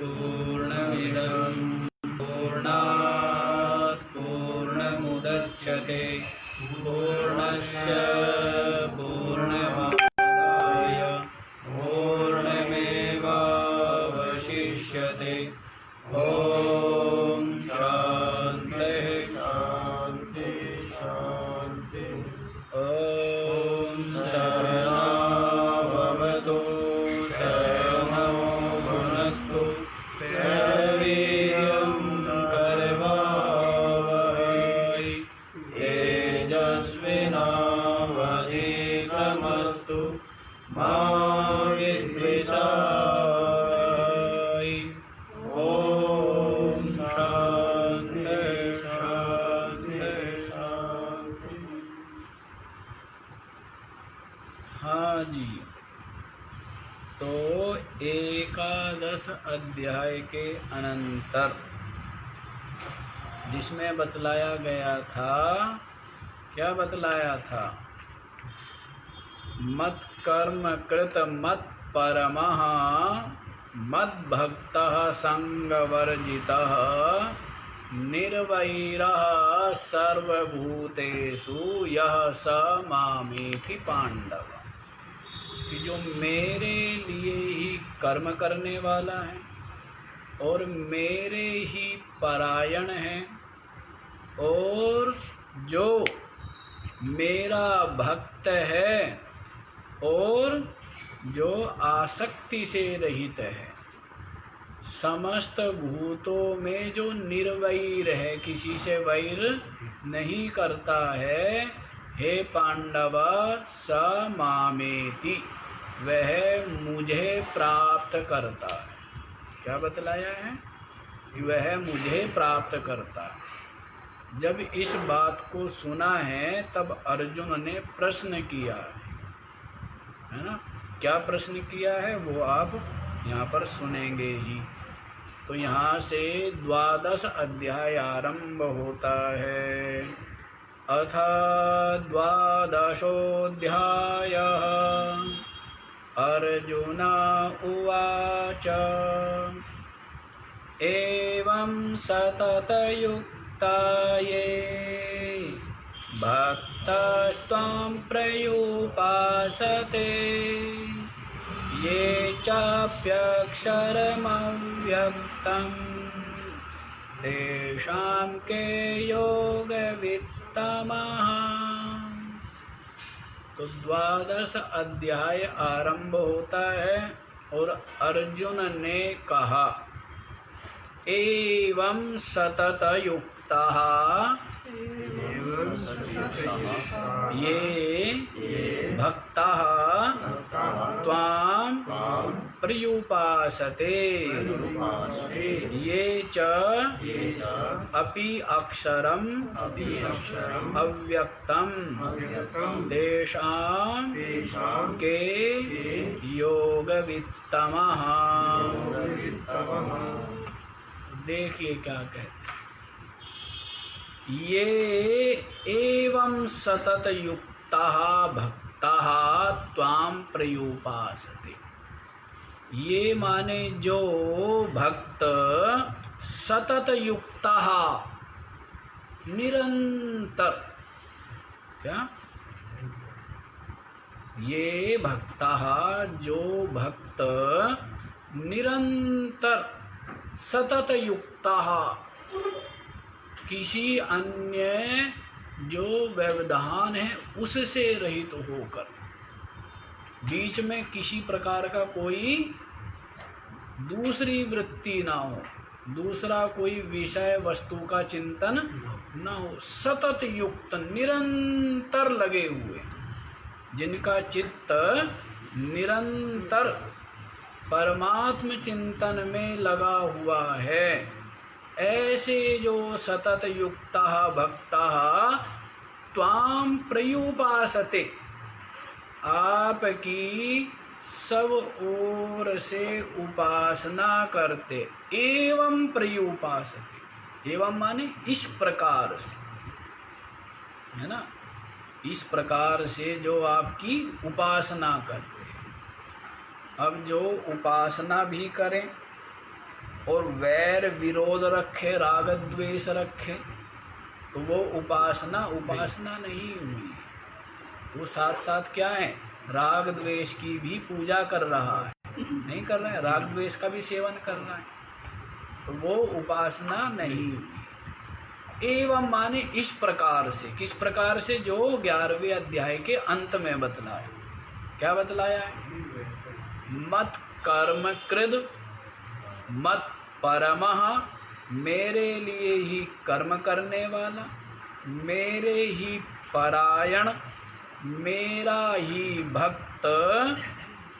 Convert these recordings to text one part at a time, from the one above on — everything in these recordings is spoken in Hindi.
पूर्णमिदं पूर्णात् पूर्णमुदच्यते पूर्णस्य पूर्णमादाय पूर्णमेवावशिष्यते। ॐ शान्ति शान्ति शान्ति। ॐ शरणमवतु शरणो भुनक्तु शरवीर्यं करवावहै तेजस्विनावधीतमस्तु मा विद्विषावहै। ॐ शान्ति शान्ति शान्ति। हाँ जी, तो एकादश अध्याय के अनंतर जिसमें बतलाया गया था, क्या बतलाया था? मत कर्म कृत मत परमः मद भक्तः संगवर्जितः निर्वैरः सर्वभूतेषु यः स मामेति पांडव। कि जो मेरे लिए ही कर्म करने वाला है और मेरे ही परायण है और जो मेरा भक्त है और जो आसक्ति से रहित है, समस्त भूतों में जो निर्वैर है, किसी से वैर नहीं करता है, हे पांडव स मामेति, वह मुझे प्राप्त करता है। क्या बतलाया है? कि वह मुझे प्राप्त करता है। जब इस बात को सुना है तब अर्जुन ने प्रश्न किया है ना। क्या प्रश्न किया है वो आप यहाँ पर सुनेंगे ही। तो यहाँ से 12वां अध्याय आरंभ होता है। अथ 12वाऽध्यायः अर्जुन उवाच एवं सततयुक्ता ये भक्तास्त्वां पर्युपासते ये चाप्यक्षरमव्यक्तं तेषां के योगवित्तमः। तो 12वां अध्याय आरंभ होता है और अर्जुन ने कहा एवं सततयुक्तः ये भक्तः त्वां पर्युपासते ये च अपि अक्षरम् अव्यक्तं तेषां के योगवित्तमः। देखिए क्या कहते हैं, ये एवं सतत युक्तः भक्तः त्वां पर्युपासते। ये माने जो भक्त सतत युक्तः निरंतर, क्या ये भक्तः जो भक्त निरंतर सतत युक्तः किसी अन्य जो व्यवधान है उससे रहित होकर, बीच में किसी प्रकार का कोई दूसरी वृत्ति ना हो, दूसरा कोई विषय वस्तु का चिंतन न हो, सतत युक्त निरंतर लगे हुए, जिनका चित्त निरंतर परमात्म चिंतन में लगा हुआ है, ऐसे जो सतत युक्तः भक्तः त्वां पर्युपासते, आपकी सब ओर से उपासना करते। एवं पर्युपासते, एवं माने इस प्रकार से, है ना, इस प्रकार से जो आपकी उपासना करते हैं। अब जो उपासना भी करें और वैर विरोध रखे, राग द्वेष रखे, तो वो उपासना नहीं हुई। वो साथ साथ क्या है, राग द्वेष की भी पूजा कर रहा है, नहीं कर रहा है, राग द्वेष का भी सेवन कर रहा है, तो वो उपासना नहीं हुई। एवं माने इस प्रकार से, किस प्रकार से, जो 11वें अध्याय के अंत में बतलाया। क्या बतलाया है? मत कर्म कृद मत परमः, मेरे लिए ही कर्म करने वाला, मेरे ही परायण, मेरा ही भक्त,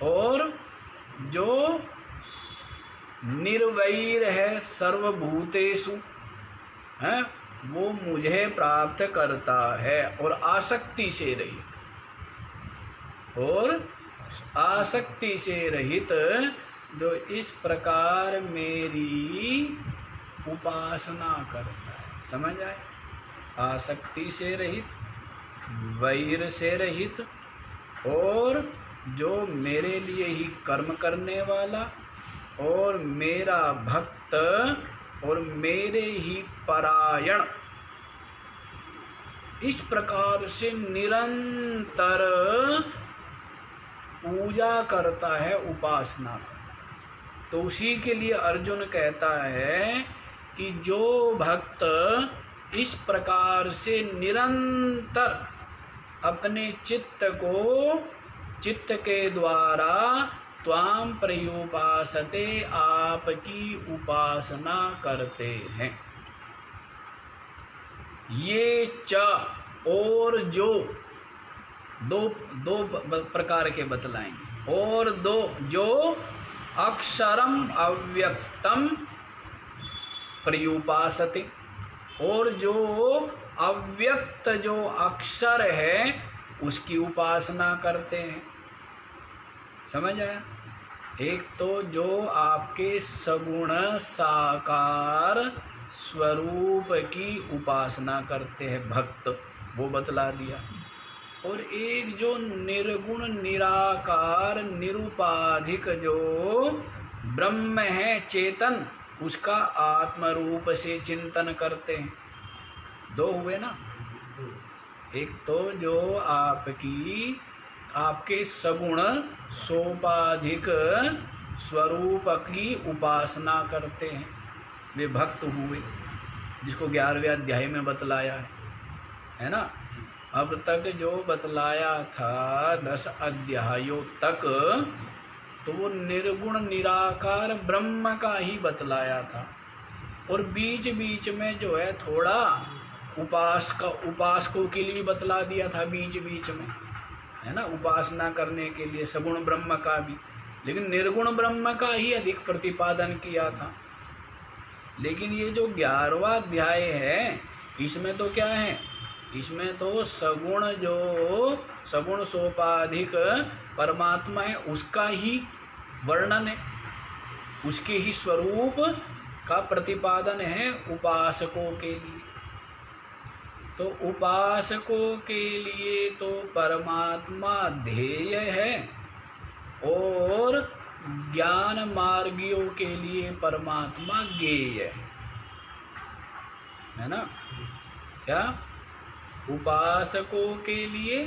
और जो निर्वैर है सर्वभूतेषु, है वो मुझे प्राप्त करता है, और आसक्ति से रहित, और आसक्ति से रहित जो इस प्रकार मेरी उपासना करता है। समझ आए? आसक्ति से रहित, वैर से रहित, और जो मेरे लिए ही कर्म करने वाला, और मेरा भक्त, और मेरे ही परायण, इस प्रकार से निरंतर पूजा करता है, उपासना करता। तो उसी के लिए अर्जुन कहता है कि जो भक्त इस प्रकार से निरंतर अपने चित्त के द्वारा त्वाम प्रयुपासते, आपकी उपासना करते हैं, ये च, और जो दो प्रकार के बतलाएंगे, और दो जो अक्षरम अव्यक्तम प्रयुपासते, और जो अव्यक्त जो अक्षर है उसकी उपासना करते हैं। समझ आया? एक तो जो आपके सगुण साकार स्वरूप की उपासना करते हैं भक्त, वो बतला दिया, और एक जो निर्गुण निराकार निरुपाधिक जो ब्रह्म है चेतन, उसका आत्म रूप से चिंतन करते हैं। दो हुए ना। एक तो जो आपके सगुण सोपाधिक स्वरूप की उपासना करते हैं, वे भक्त हुए, जिसको 11वें अध्याय में बतलाया है ना। अब तक जो बतलाया था 10 अध्यायों तक, तो वो निर्गुण निराकार ब्रह्म का ही बतलाया था, और बीच बीच में जो है थोड़ा उपासकों के लिए बतला दिया था, बीच बीच में, है ना, उपासना करने के लिए सगुण ब्रह्म का भी, लेकिन निर्गुण ब्रह्म का ही अधिक प्रतिपादन किया था। लेकिन ये जो 11वां अध्याय है, इसमें तो क्या है, इसमें तो सगुण सोपाधिक परमात्मा है, उसका ही वर्णन है, उसके ही स्वरूप का प्रतिपादन है उपासकों के लिए। तो उपासकों के लिए तो परमात्मा ध्येय है, और ज्ञान मार्गियों के लिए परमात्मा ज्ञेय है ना। क्या? उपासकों के लिए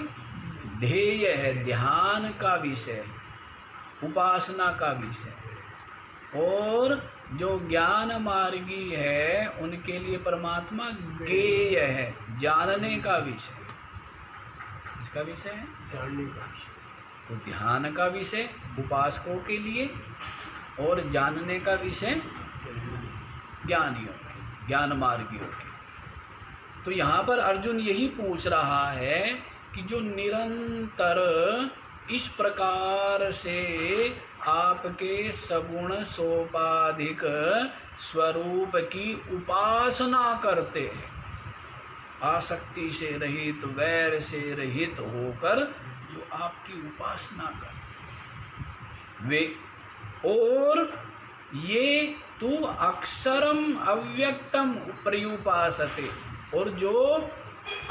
ध्येय है, ध्यान का विषय, उपासना का विषय, और जो ज्ञान मार्गी है उनके लिए परमात्मा ज्ञेय है, जानने का विषय। इसका विषय है जानने का विषय। तो ध्यान का विषय उपासकों के लिए, और जानने का विषय ज्ञानियों के, ज्ञान मार्गियों के। तो यहाँ पर अर्जुन यही पूछ रहा है कि जो निरंतर इस प्रकार से आपके सगुण सोपाधिक स्वरूप की उपासना करते हैं, आसक्ति से रहित, वैर से रहित होकर जो आपकी उपासना करते हैं वे, और ये तू अक्षरम अव्यक्तम प्रयुपासते, और जो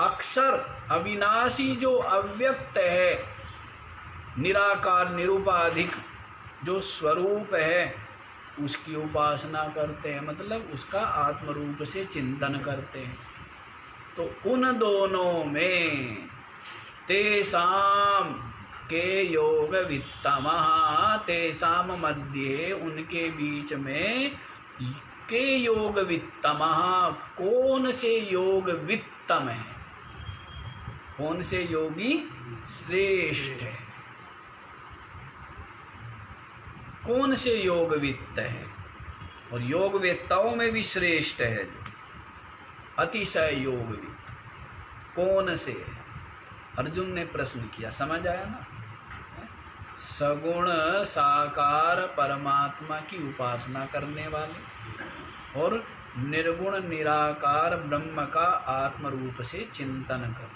अक्षर अविनाशी जो अव्यक्त है, निराकार निरुपाधिक, जो स्वरूप है उसकी उपासना करते हैं, मतलब उसका आत्म रूप से चिंतन करते हैं। तो उन दोनों में तेसाम के योग वित्तमः, तेसाम मध्य उनके बीच में के योग वित्तमः, कौन से योग वित्तम है, कौन से योगी श्रेष्ठ है, कौन से योग वित्त है, और योग वेत्ताओं में भी श्रेष्ठ है जो अतिशय योग वित्त कौन से है। अर्जुन ने प्रश्न किया, समझ आया ना। सगुण साकार परमात्मा की उपासना करने वाले और निर्गुण निराकार ब्रह्म का आत्म रूप से चिंतन करने वाले,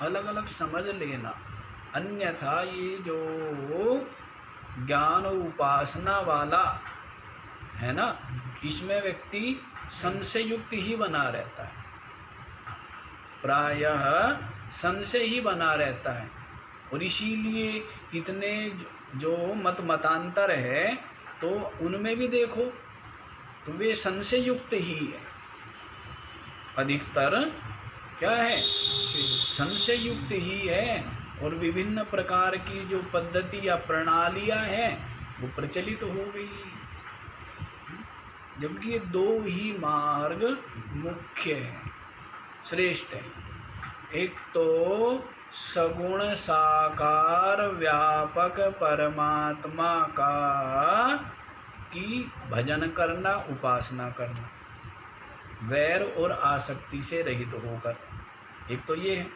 अलग अलग समझ लेना, अन्यथा ये जो ज्ञान और उपासना वाला है ना, इसमें व्यक्ति संशय युक्त ही बना रहता है, प्रायः संशय ही बना रहता है। और इसीलिए इतने जो मतांतर है तो उनमें भी देखो तो वे संशय युक्त ही है, अधिकतर क्या है, संशय युक्त ही है। और विभिन्न प्रकार की जो पद्धति या प्रणालियां हैं वो प्रचलित हो गई, जबकि ये दो ही मार्ग मुख्य है, श्रेष्ठ है। एक तो सगुण साकार व्यापक परमात्मा का की भजन करना, उपासना करना, वैर और आसक्ति से रहित होकर, एक तो ये है।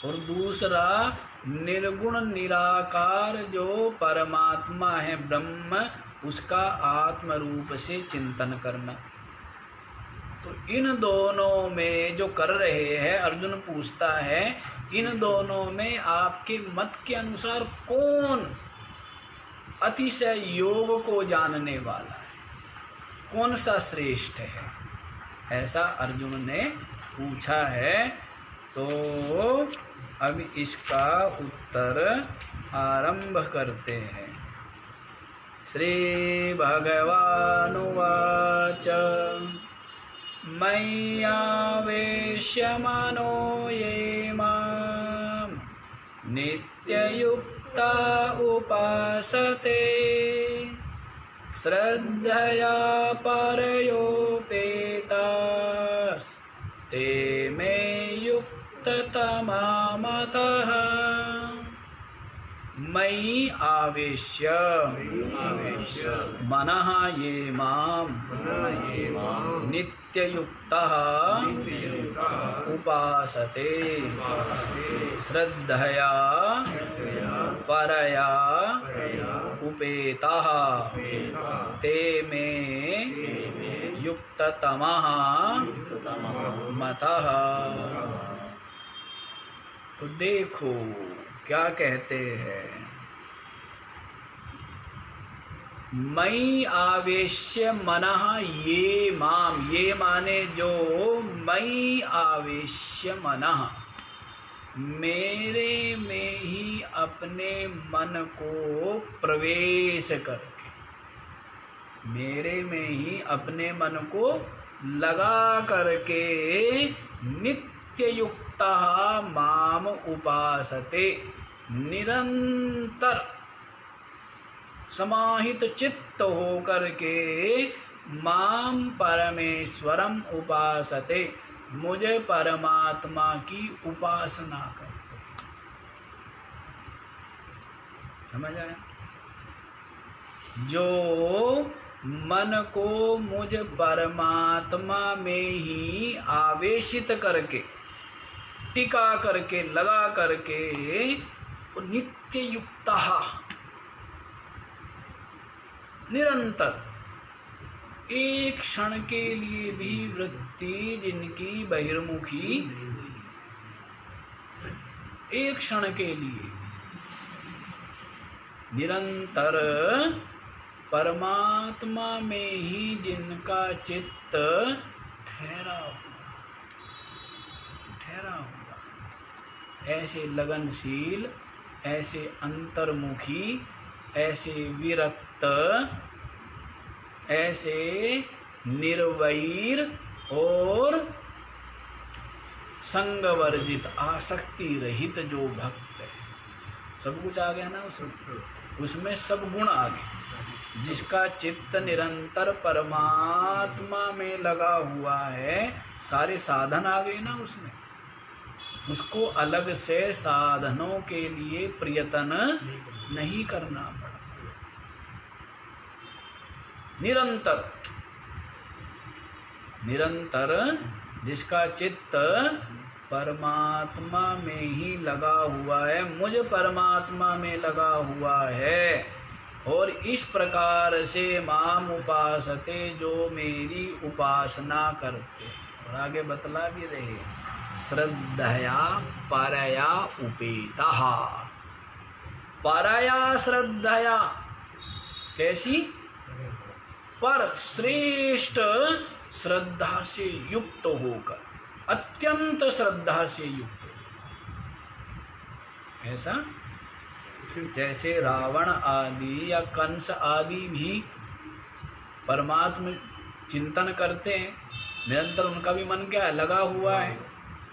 और दूसरा निर्गुण निराकार जो परमात्मा है ब्रह्म, उसका आत्म रूप से चिंतन करना। तो इन दोनों में जो कर रहे हैं, अर्जुन पूछता है इन दोनों में आपके मत के अनुसार कौन अतिशय योग को जानने वाला है, कौन सा श्रेष्ठ है, ऐसा अर्जुन ने पूछा है। तो अब इसका उत्तर आरंभ करते हैं। श्री भगवानुवाच मय्यावेश्य मनो ये मां नित्ययुक्ता उपासते श्रद्धया परयोपेताः ते मे युक्ततमा मतः। मयि आवेश्य मनः ये मां नित्ययुक्तः उपासते श्रद्धया परया उपेतः ते मे युक्ततमः मतः। तो देखो क्या कहते हैं, मयि आवेश्य मनः ये माम, ये माने जो मयि आवेश्य मनः, मेरे में ही अपने मन को प्रवेश करके, मेरे में ही अपने मन को लगा करके नित्य युक्तः माम उपासते, निरंतर समाहित चित्त होकर के माम परमेश्वरम उपासते, मुझे परमात्मा की उपासना करते। समझ आया? जो मन को मुझ परमात्मा में ही आवेशित करके, टिका करके, लगा करके, नित्य युक्ता, निरंतर, एक क्षण के लिए भी वृत्ति जिनकी बहिर्मुखी, एक क्षण के लिए निरंतर परमात्मा में ही जिनका चित्त ठहरा हुआ, ऐसे लगनशील, ऐसे अंतर्मुखी, ऐसे विरक्त, ऐसे निर्वैर और संगवर्जित, आसक्ति रहित जो भक्त है, सब कुछ आ गया ना उसमें सब गुण आ गए। जिसका चित्त निरंतर परमात्मा में लगा हुआ है, सारे साधन आ गए ना उसमें। उसको अलग से साधनों के लिए प्रयत्न नहीं करना पड़ा। निरंतर जिसका चित्त परमात्मा में ही लगा हुआ है, मुझ परमात्मा में लगा हुआ है, और इस प्रकार से माम उपासते, जो मेरी उपासना करते। और आगे बतला भी रहे, श्रद्धया परया उपेतः। परया श्रद्धया, कैसी? पर श्रेष्ठ श्रद्धा से युक्त होकर, अत्यंत श्रद्धा से युक्त। ऐसा जैसे रावण आदि या कंस आदि भी परमात्मा चिंतन करते हैं, निरंतर उनका भी मन क्या है? लगा हुआ है,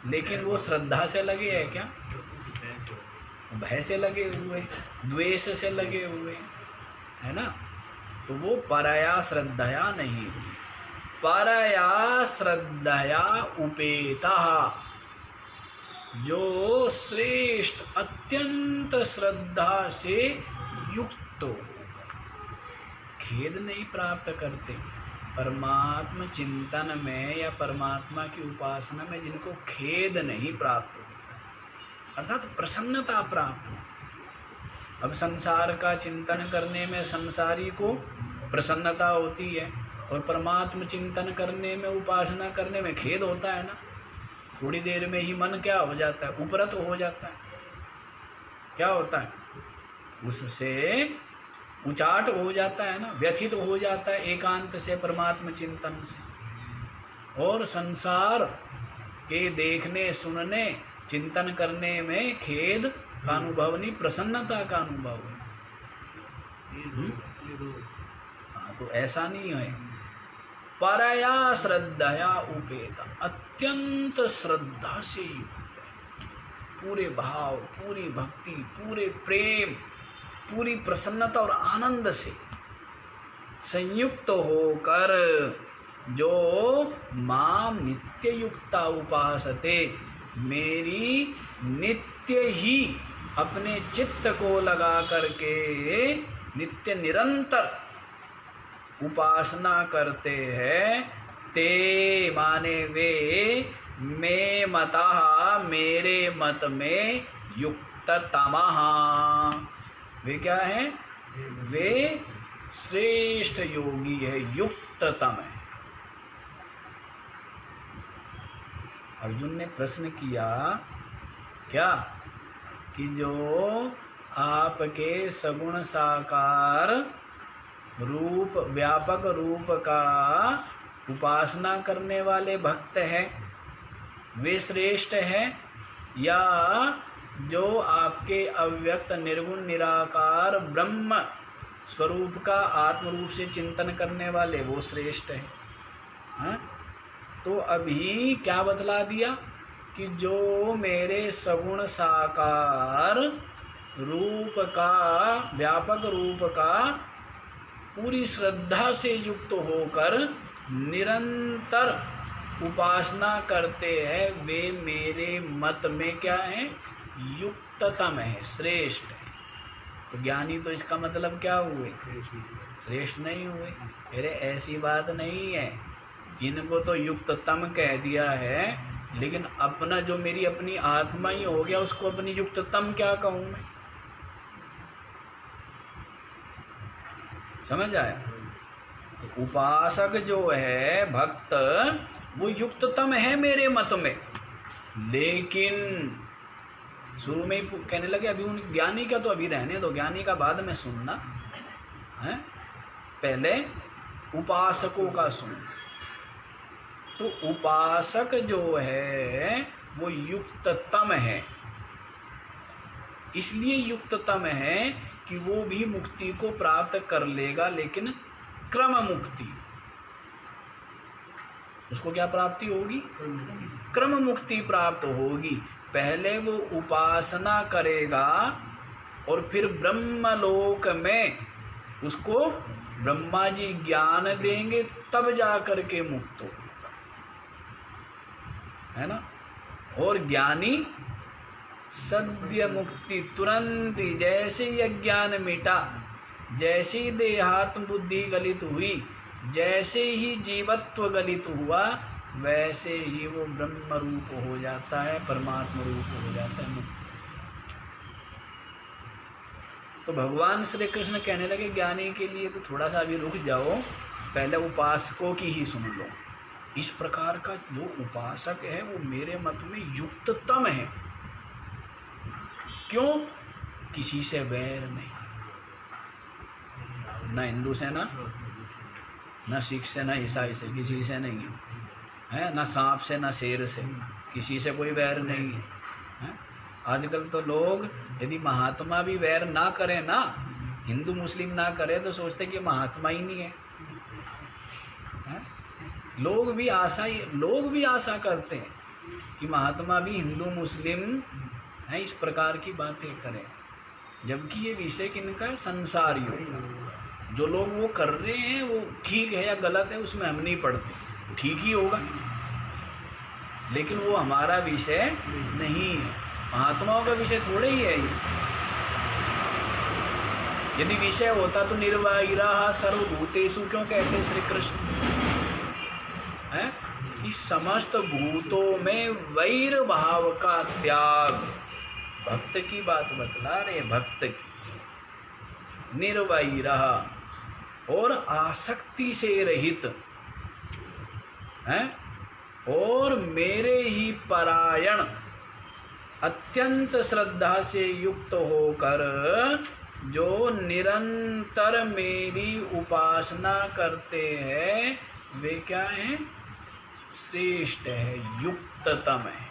लेकिन वो श्रद्धा से लगे हैं क्या? भय से लगे हुए, द्वेष से लगे हुए, है ना? तो वो परया श्रद्धया नहीं हुई। परया श्रद्धया उपेतः, जो श्रेष्ठ अत्यंत श्रद्धा से युक्त होकर, खेद नहीं प्राप्त करते। परमात्मा चिंतन में या परमात्मा की उपासना में जिनको खेद नहीं प्राप्त होता, अर्थात प्रसन्नता प्राप्त होती। अब संसार का चिंतन करने में संसारी को प्रसन्नता होती है, और परमात्मा चिंतन करने में, उपासना करने में खेद होता है ना। थोड़ी देर में ही मन क्या हो जाता है? उपरत हो जाता है। क्या होता है? उससे उचाट हो जाता है ना, व्यथित हो जाता है एकांत से, परमात्मा चिंतन से। और संसार के देखने, सुनने, चिंतन करने में खेद का अनुभव नहीं, प्रसन्नता का अनुभव है। हाँ, तो ऐसा नहीं है। परया श्रद्धया उपेता, अत्यंत श्रद्धा से युक्त है, पूरे भाव, पूरी भक्ति, पूरे प्रेम, पूरी प्रसन्नता और आनंद से संयुक्त होकर जो माम नित्य युक्ता उपासते, मेरी नित्य ही अपने चित्त को लगा करके नित्य निरंतर उपासना करते हैं, ते माने वे, मे मतः, मेरे मत में युक्त तमः, वे क्या है? वे श्रेष्ठ योगी है, युक्ततम है। अर्जुन ने प्रश्न किया क्या? कि जो आपके सगुण साकार रूप, व्यापक रूप का उपासना करने वाले भक्त हैं, वे श्रेष्ठ हैं, या जो आपके अव्यक्त निर्गुण निराकार ब्रह्म स्वरूप का आत्म रूप से चिंतन करने वाले, वो श्रेष्ठ है? हाँ? तो अभी क्या बतला दिया कि जो मेरे सगुण साकार रूप का, व्यापक रूप का पूरी श्रद्धा से युक्त होकर निरंतर उपासना करते हैं, वे मेरे मत में क्या है? युक्ततम है, श्रेष्ठ है। तो ज्ञानी तो इसका मतलब क्या हुए? श्रेष्ठ नहीं हुए। अरे ऐसी बात नहीं है, इनको तो युक्ततम कह दिया है, लेकिन अपना जो मेरी अपनी आत्मा ही हो गया, उसको अपनी युक्ततम क्या कहूँ मैं? समझ आया? तो उपासक जो है, भक्त, वो युक्ततम है मेरे मत में। लेकिन शुरू में ही कहने लगे, अभी उन ज्ञानी का तो अभी रहने दो, ज्ञानी का बाद में सुनना है, पहले उपासकों का सुन। तो उपासक जो है वो युक्ततम है। इसलिए युक्ततम है कि वो भी मुक्ति को प्राप्त कर लेगा, लेकिन क्रम मुक्ति। उसको क्या प्राप्ति होगी? क्रम मुक्ति प्राप्त होगी। पहले वो उपासना करेगा और फिर ब्रह्मलोक में उसको ब्रह्मा जी ज्ञान देंगे, तब जा करके मुक्त होगा, है ना। और ज्ञानी सद्य मुक्ति तुरंत ही, जैसे ही अज्ञान मिटा, जैसे ही देहात्म बुद्धि गलित हुई, जैसे ही जीवत्व गलित हुआ, वैसे ही वो ब्रह्म रूप हो जाता है, परमात्मा रूप हो जाता है, मुक्त। तो भगवान श्री कृष्ण कहने लगे ज्ञानी के लिए तो थोड़ा सा अभी रुक जाओ, पहले उपासकों की ही सुन लो। इस प्रकार का जो उपासक है वो मेरे मत में युक्ततम है। क्यों? किसी से वैर नहीं, ना हिंदू से, ना सिख से, ना ईसाई से, किसी से नहीं है, ना सांप से, ना शेर से, किसी से कोई वैर नहीं है। आजकल तो लोग यदि महात्मा भी वैर ना करें ना, हिंदू मुस्लिम ना करे, तो सोचते कि महात्मा ही नहीं है। लोग भी आशा करते हैं कि महात्मा भी हिंदू मुस्लिम है, इस प्रकार की बातें करें, जबकि ये विषय किनका है? संसार योग। जो लोग वो कर रहे हैं वो ठीक है या गलत है उसमें हम नहीं पढ़ते, ठीक ही होगा, लेकिन वो हमारा विषय नहीं है, महात्माओं का विषय थोड़े ही है ये। यदि विषय होता तो निर्वैरः सर्वभूतेषु क्यों कहते श्री कृष्ण है कि समस्त भूतों में वैर भाव का त्याग। भक्त की बात बतला रहे, भक्त की, निर्वैरः और आसक्ति से रहित है, और मेरे ही परायण अत्यंत श्रद्धा से युक्त होकर जो निरंतर मेरी उपासना करते हैं, वे क्या हैं? श्रेष्ठ है, युक्ततम है।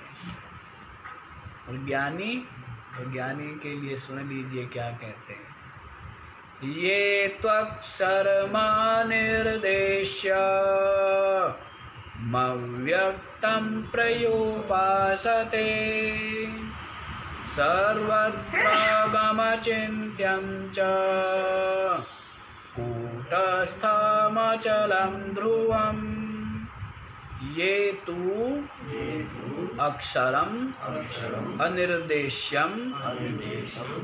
और ज्ञानी, तो ज्ञानी के लिए सुन लीजिए क्या कहते हैं। ये त्वक्षरमा निर्देश्य मव्यक्तं प्रयोपासते सर्वत्र गमचिन्त्यं च कूटस्थमचलं ध्रुवम् ये तु अक्षरम अनिर्देश्यम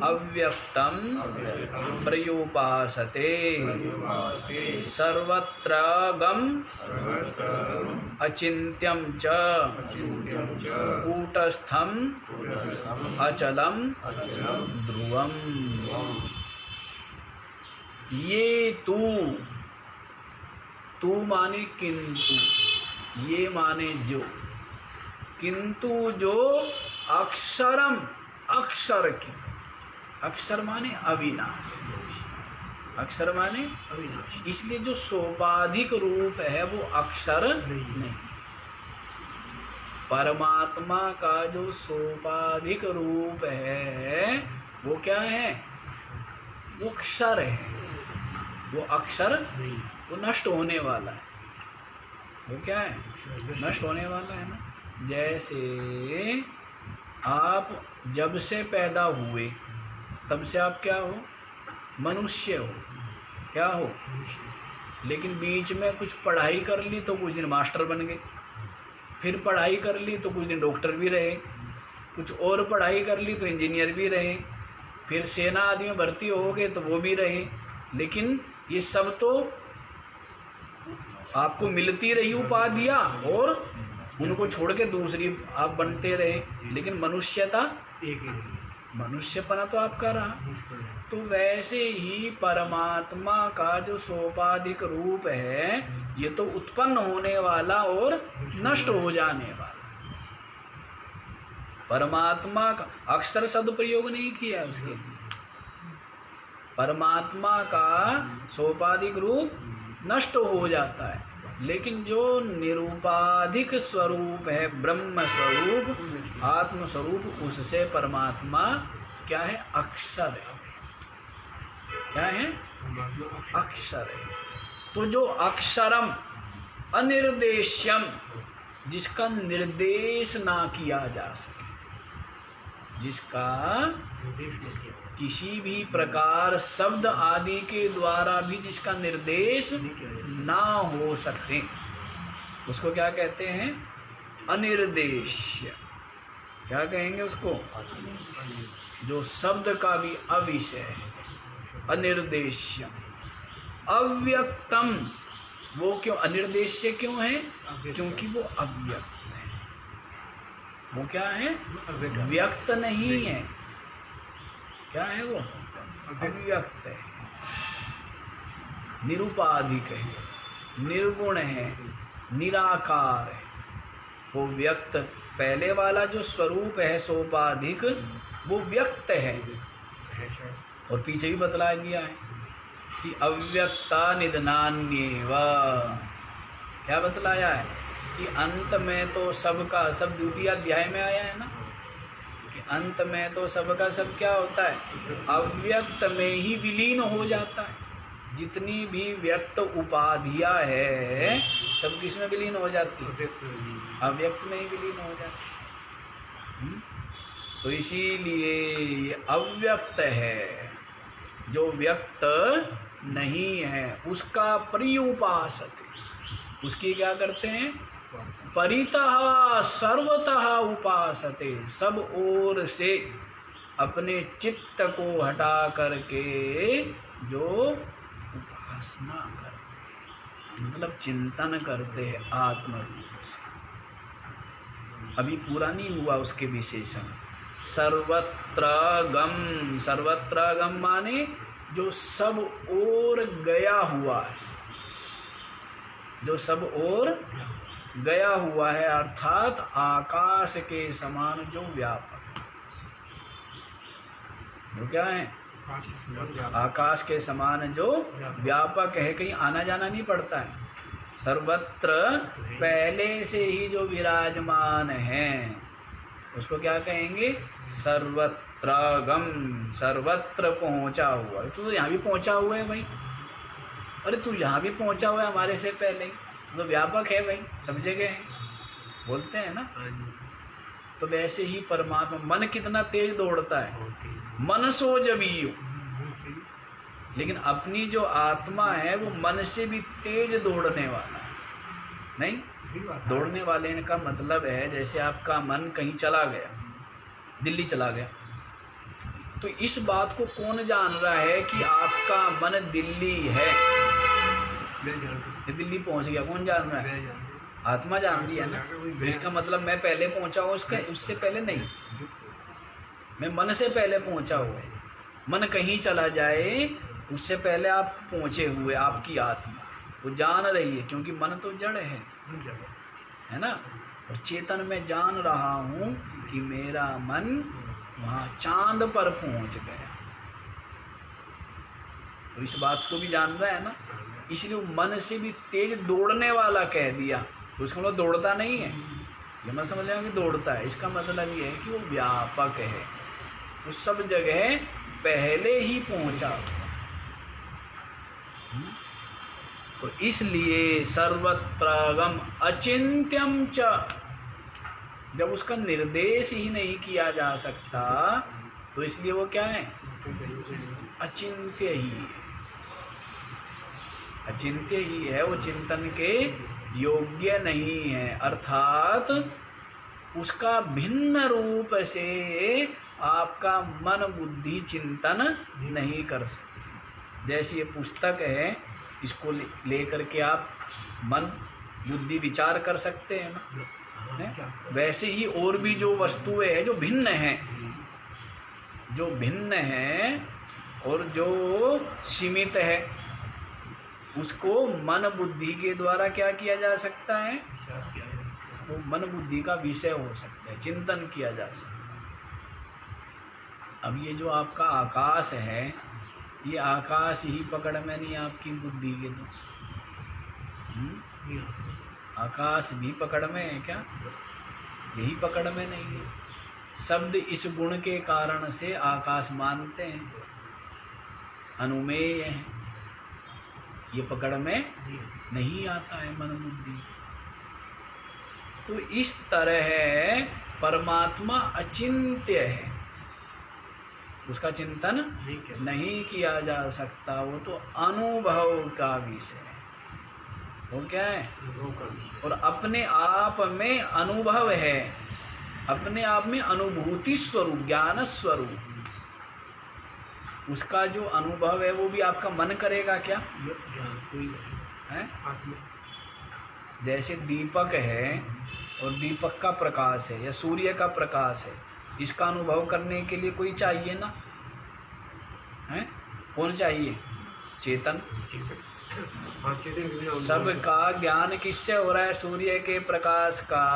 अव्यक्तम प्रयोपासते सर्वत्र गम अचिन्त्यम च कूटस्थम अचलम ध्रुवम। ये तू माने किंतु, ये माने जो, किंतु जो अक्षरम, अक्षर की, अक्षर माने अविनाशी, अक्षर माने अविनाशी, इसलिए जो सोपाधिक रूप है वो अक्षर नहीं। परमात्मा का जो सोपाधिक रूप है वो क्या है? वो अक्षर है, वो अक्षर नहीं, वो नष्ट होने वाला है। वो क्या है? नष्ट होने वाला है ना। जैसे आप जब से पैदा हुए तब से आप क्या हो? मनुष्य हो। क्या हो? लेकिन बीच में कुछ पढ़ाई कर ली तो कुछ दिन मास्टर बन गए, फिर पढ़ाई कर ली तो कुछ दिन डॉक्टर भी रहे, कुछ और पढ़ाई कर ली तो इंजीनियर भी रहे, फिर सेना आदि में भर्ती हो गए तो वो भी रहे। लेकिन ये सब तो आपको मिलती रही उपाधियाँ और उनको छोड़ के दूसरी आप बनते रहे, लेकिन मनुष्यता एक ही, मनुष्यपना तो आपका रहा। तो वैसे ही परमात्मा का जो सोपाधिक रूप है ये तो उत्पन्न होने वाला और नष्ट हो जाने वाला। परमात्मा का अक्षर शब्द प्रयोग नहीं किया उसके लिए। परमात्मा का सोपाधिक रूप नष्ट हो जाता है, लेकिन जो निरूपाधिक स्वरूप है, ब्रह्म स्वरूप, आत्म स्वरूप, उससे परमात्मा क्या है? अक्षर है। क्या है? अक्षर है। तो जो अक्षरम अनिर्देश्यम, जिसका निर्देश ना किया जा सके, जिसका किसी भी प्रकार शब्द आदि के द्वारा भी जिसका निर्देश ना हो सके, उसको क्या कहते हैं? अनिर्देश्य। क्या कहेंगे उसको? जो शब्द का भी अविषय है, अनिर्देश्य। अव्यक्तम, वो क्यों अनिर्देश्य क्यों है? क्योंकि वो अव्यक्त है। वो क्या है? व्यक्त नहीं है। क्या है वो? अव्यक्त है, निरुपाधिक है, निर्गुण है, निराकार है। वो व्यक्त, पहले वाला जो स्वरूप है सोपाधिक, वो व्यक्त है। और पीछे भी बतला दिया है कि अव्यक्ता निधनान्येव। क्या बतलाया है? कि अंत में तो सबका सब, द्वितीय अध्याय में आया है ना, कि अंत में तो सबका सब क्या होता है? अव्यक्त में ही विलीन हो जाता है। जितनी भी व्यक्त उपाधियां है, सब किस में विलीन हो जाती है? अव्यक्त में ही विलीन हो जाती है। तो इसीलिए ये अव्यक्त है, जो व्यक्त नहीं है, उसका पर्युपासक, उसकी क्या करते हैं? परितः सर्वतः उपासते, सब ओर से अपने चित्त को हटा करके जो उपासना करते, मतलब चिंतन करते हैं आत्म रूप से। अभी पूरा नहीं हुआ उसके विशेषण। सर्वत्र गम, सर्वत्र गम माने जो सब ओर गया हुआ है, जो सब ओर गया हुआ है, अर्थात आकाश के समान जो व्यापक है। वो क्या है? आकाश के समान जो व्यापक है, कहीं आना जाना नहीं पड़ता है। सर्वत्र पहले से ही जो विराजमान है, उसको क्या कहेंगे? सर्वत्रगम, सर्वत्र पहुंचा हुआ। तू तो यहाँ भी पहुंचा हुआ है भाई। अरे तू यहाँ भी पहुंचा हुआ है हमारे से पहले ही, तो व्यापक है भाई, सब जगह है, बोलते हैं ना। तो वैसे ही परमात्मा, मन कितना तेज दौड़ता है, मन सो जबियो, लेकिन अपनी जो आत्मा है वो मन से भी तेज दौड़ने वाला है। नहीं, दौड़ने वाले का मतलब है जैसे आपका मन कहीं चला गया, दिल्ली चला गया, तो इस बात को कौन जान रहा है कि आपका मन दिल्ली है? दिल्ली पहुंच गया, कौन जान रहा है? आत्मा जान रही है ना। तो इसका मतलब मैं पहले पहुंचा हूँ उससे पहले नहीं, मैं मन से पहले पहुंचा हुआ है। मन कहीं चला जाए उससे पहले आप पहुंचे हुए, आपकी आत्मा वो जान रही है, क्योंकि मन तो जड़ है ना। और चेतन में जान रहा हूँ कि मेरा मन वहाँ चांद पर पहुँच गया, तो इस बात को भी जान रहा है ना। इसलिए मन से भी तेज दौड़ने वाला कह दिया, तो इसका मतलब दौड़ता नहीं है, ये मत समझ लेना कि दौड़ता है। इसका मतलब ये है कि वो व्यापक है, वो सब जगह पहले ही पहुंचा। तो इसलिए सर्वत्रगम अचिंत्यम च, जब उसका निर्देश ही नहीं किया जा सकता, तो इसलिए वो क्या है? अचिंत्य ही है, अचिंत्य ही है, वो चिंतन के योग्य नहीं है। अर्थात उसका भिन्न रूप से आपका मन बुद्धि चिंतन नहीं कर सकते। जैसे ये पुस्तक है, इसको लेकर के आप मन बुद्धि विचार कर सकते हैं ना, वैसे ही और भी जो वस्तुएं हैं जो भिन्न हैं, जो भिन्न है और जो सीमित है, उसको मन बुद्धि के द्वारा क्या किया जा सकता है? वो मन बुद्धि का विषय हो सकता है, चिंतन किया जा सकता है। अब ये जो आपका आकाश है, ये आकाश ही पकड़ में नहीं आपकी बुद्धि के, तो आकाश भी पकड़ में है क्या? यही पकड़ में नहीं है। शब्द इस गुण के कारण से आकाश मानते हैं, अनुमेय है, ये पकड़ में नहीं आता है मन बुद्धि। तो इस तरह परमात्मा अचिंत्य है, उसका चिंतन नहीं किया जा सकता, वो तो अनुभव का विषय है। वो क्या है? और अपने आप में अनुभव है, अपने आप में अनुभूति स्वरूप, ज्ञान स्वरूप, उसका जो अनुभव है वो भी आपका मन करेगा क्या है? जैसे दीपक है और दीपक का प्रकाश है या सूर्य का प्रकाश है, इसका अनुभव करने के लिए कोई चाहिए ना है? कौन चाहिए? चेतन। सबका ज्ञान किससे हो रहा है? सूर्य के प्रकाश का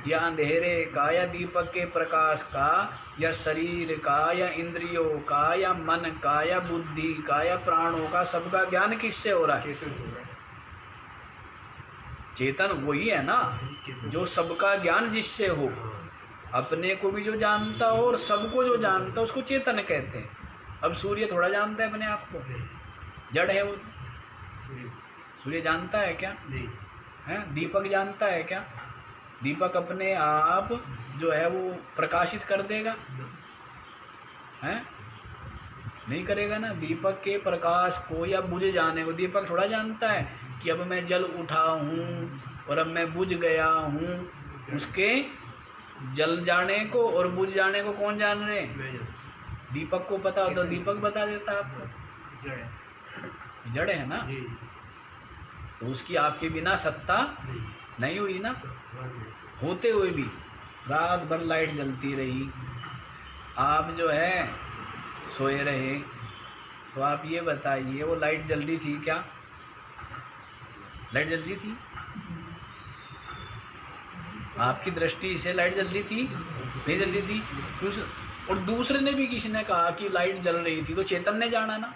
या अंधेरे का या दीपक के प्रकाश का या शरीर का या इंद्रियों का या मन का या बुद्धि का या प्राणों का, सबका ज्ञान किससे हो रहा है? चेतन वही है ना जो सबका ज्ञान जिससे हो, अपने को भी जो जानता हो और सबको जो जानता हो उसको चेतन कहते हैं। अब सूर्य थोड़ा जानता है अपने आप को, जड़ है वो तो। सूर्य जानता है क्या? नहीं है। दीपक जानता है क्या? दीपक अपने आप जो है वो प्रकाशित कर देगा है? नहीं करेगा ना। दीपक के प्रकाश को या बुझ जाने को दीपक थोड़ा जानता है कि अब मैं जल उठा हूँ और अब मैं बुझ गया हूँ। उसके जल जाने को और बुझ जाने को कौन जान रहे? दीपक को पता होता, दीपक बता देता आपको। जड़ है ना, तो उसकी आपके बिना सत्ता नहीं हुई ना। होते हुए भी रात भर लाइट जलती रही, आप जो है सोए रहे, तो आप ये बताइए वो लाइट जल रही थी क्या? लाइट जल रही थी? आपकी दृष्टि से लाइट जल रही थी? नहीं जल रही थी। और दूसरे ने भी किसी ने कहा कि लाइट जल रही थी, तो चेतन ने जाना ना।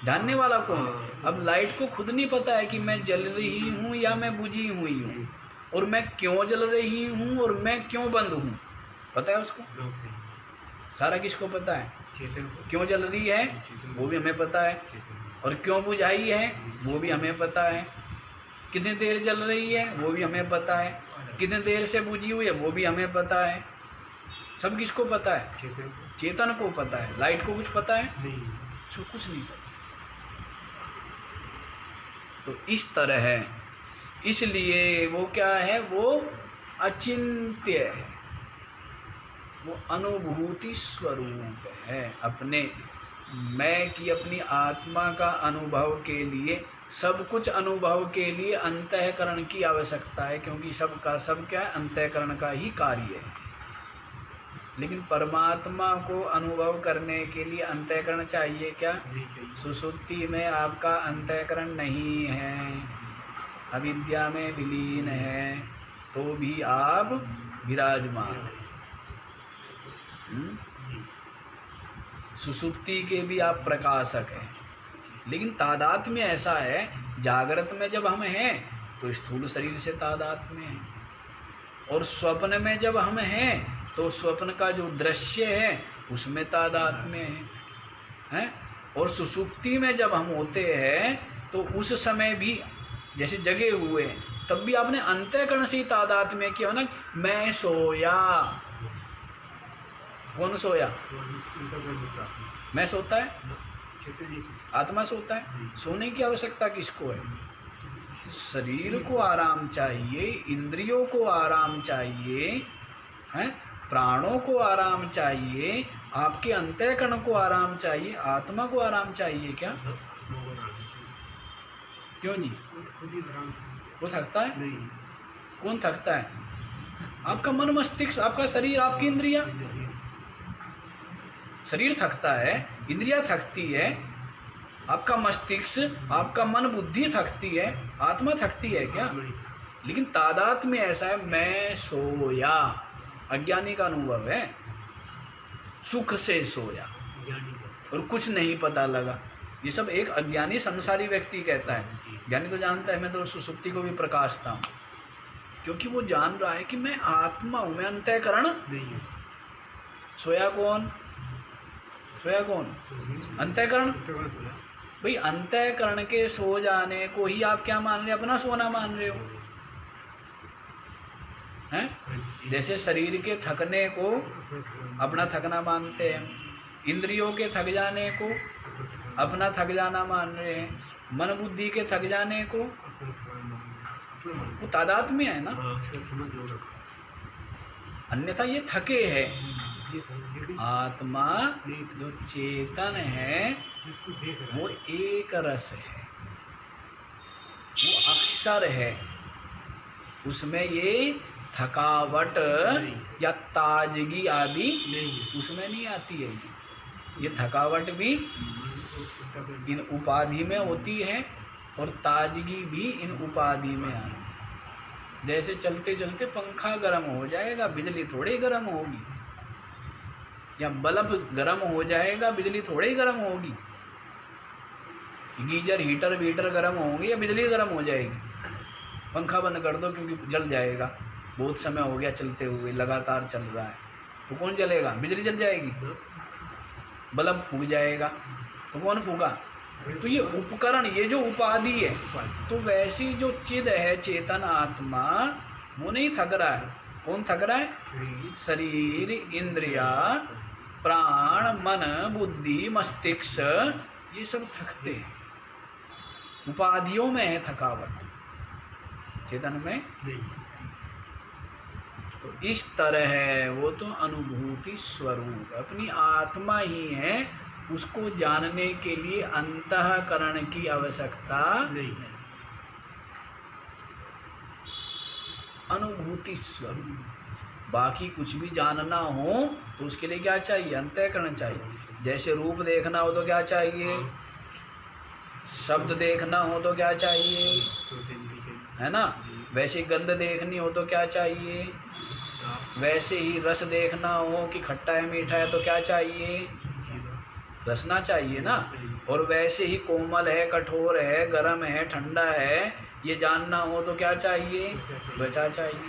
जानने वाला कौन है? अब लाइट को खुद नहीं पता है कि मैं जल रही हूँ या मैं बुझी हुई हूँ, और मैं क्यों जल रही हूँ और मैं क्यों बंद हूँ, पता है उसको? सारा किसको पता है? क्यों जल रही है वो भी हमें पता है, और क्यों बुझाई है वो भी हमें पता है, कितनी देर जल रही है वो भी हमें पता है, कितनी देर से बुझी हुई है वो भी हमें पता है। सब किसको पता है? चेतन को पता है। लाइट को कुछ पता है? उसको कुछ नहीं पता। तो इस तरह है, इसलिए वो क्या है? वो अचिंत्य है, वो अनुभूति स्वरूप है। अपने मैं की, अपनी आत्मा का अनुभव के लिए, सब कुछ अनुभव के लिए अंतःकरण की आवश्यकता है, क्योंकि सबका सब क्या है? अंतःकरण का ही कार्य है। लेकिन परमात्मा को अनुभव करने के लिए अंतःकरण चाहिए क्या? सुसुप्ति में आपका अंतःकरण नहीं है, अविद्या में विलीन है, तो भी आप विराजमान हैं। सुसुप्ति के भी आप प्रकाशक हैं। लेकिन तादात्म्य ऐसा है, जागृत में जब हम हैं तो स्थूल शरीर से तादात्म्य है, और स्वप्न में जब हम हैं तो स्वप्न का जो दृश्य है उसमें तादात्म्य है। और सुसुप्ति में जब हम होते हैं तो उस समय भी जैसे जगे हुए तब भी आपने अंतःकरण से ही तादात्म्य किया ना। मैं सोया, कौन सोया? मैं सोता है, आत्मा सोता है। सोने की आवश्यकता किसको है? शरीर को आराम चाहिए, इंद्रियों को आराम चाहिए, हैं? प्राणों को आराम चाहिए, आपके अंतःकरण को आराम चाहिए, आत्मा को आराम चाहिए क्या? क्यों जी? वो थकता है? नहीं। कौन थकता है? आपका मन मस्तिष्क, आपका शरीर, आपकी इंद्रिया। शरीर थकता है, इंद्रिया थकती है, आपका मस्तिष्क, आपका मन बुद्धि थकती है, आत्मा थकती है क्या? लेकिन तादात्म्य में ऐसा है, मैं सोया, अज्ञानी का अनुभव है, सुख से सोया और कुछ नहीं पता लगा। ये सब एक अज्ञानी संसारी व्यक्ति कहता है। ज्ञानी तो जानता है मैं तो सुसुप्ति को भी प्रकाशता हूँ, क्योंकि वो जान रहा है कि मैं आत्मा हूँ, मैं अंतःकरण नहीं हूँ। सोया कौन? सोया कौन? अंतःकरण। भाई अंतःकरण के सो जाने को ही आप क्या मान रहे हो? अपना सोना मान रहे हो हैं? जैसे शरीर के थकने को अपना थकना मानते हैं, इंद्रियों के थक जाने को अपना थक जाना मान रहे हैं, मन बुद्धि के थक जाने को वो तादात्म्य है ना। अन्यथा ये थके है। आत्मा जो चेतन है वो एक रस है, वो अक्षर है, उसमें ये थकावट या ताजगी आदि उसमें नहीं आती है। ये थकावट भी इन उपाधि में होती है और ताजगी भी इन उपाधि में आती है। जैसे चलते चलते पंखा गर्म हो जाएगा, बिजली थोड़ी गर्म होगी, या बल्ब गर्म हो जाएगा, बिजली थोड़ी गर्म होगी। गीजर हीटर वीटर गर्म होंगे या बिजली गर्म हो जाएगी? पंखा बंद कर दो क्योंकि जल जाएगा, बहुत समय हो गया चलते हुए, लगातार चल रहा है, तो कौन जलेगा? बिजली जल जाएगी। बल्ब फूक जाएगा तो कौन फूका? तो ये उपकरण, ये जो उपाधि है, तो वैसी जो चिद है चेतन आत्मा, वो नहीं थक रहा है। कौन थक रहा है? शरीर, इंद्रिया, प्राण, मन, बुद्धि, मस्तिष्क, ये सब थकते हैं। उपाधियों में है थकावट, चेतन में नहीं। तो इस तरह है वो तो अनुभूति स्वरूप अपनी आत्मा ही है, उसको जानने के लिए अंतःकरण की आवश्यकता नहीं है। अनुभूति स्वरूप। बाकी कुछ भी जानना हो तो उसके लिए क्या चाहिए? अंतःकरण चाहिए। जैसे रूप देखना हो तो क्या चाहिए? शब्द देखना हो तो क्या चाहिए? है ना? वैसे गंध देखनी हो तो क्या चाहिए? वैसे ही रस देखना हो कि खट्टा है मीठा है तो क्या चाहिए? रसना चाहिए ना। और वैसे ही कोमल है, कठोर है, गर्म है, ठंडा है, ये जानना हो तो क्या चाहिए? त्वचा चाहिए,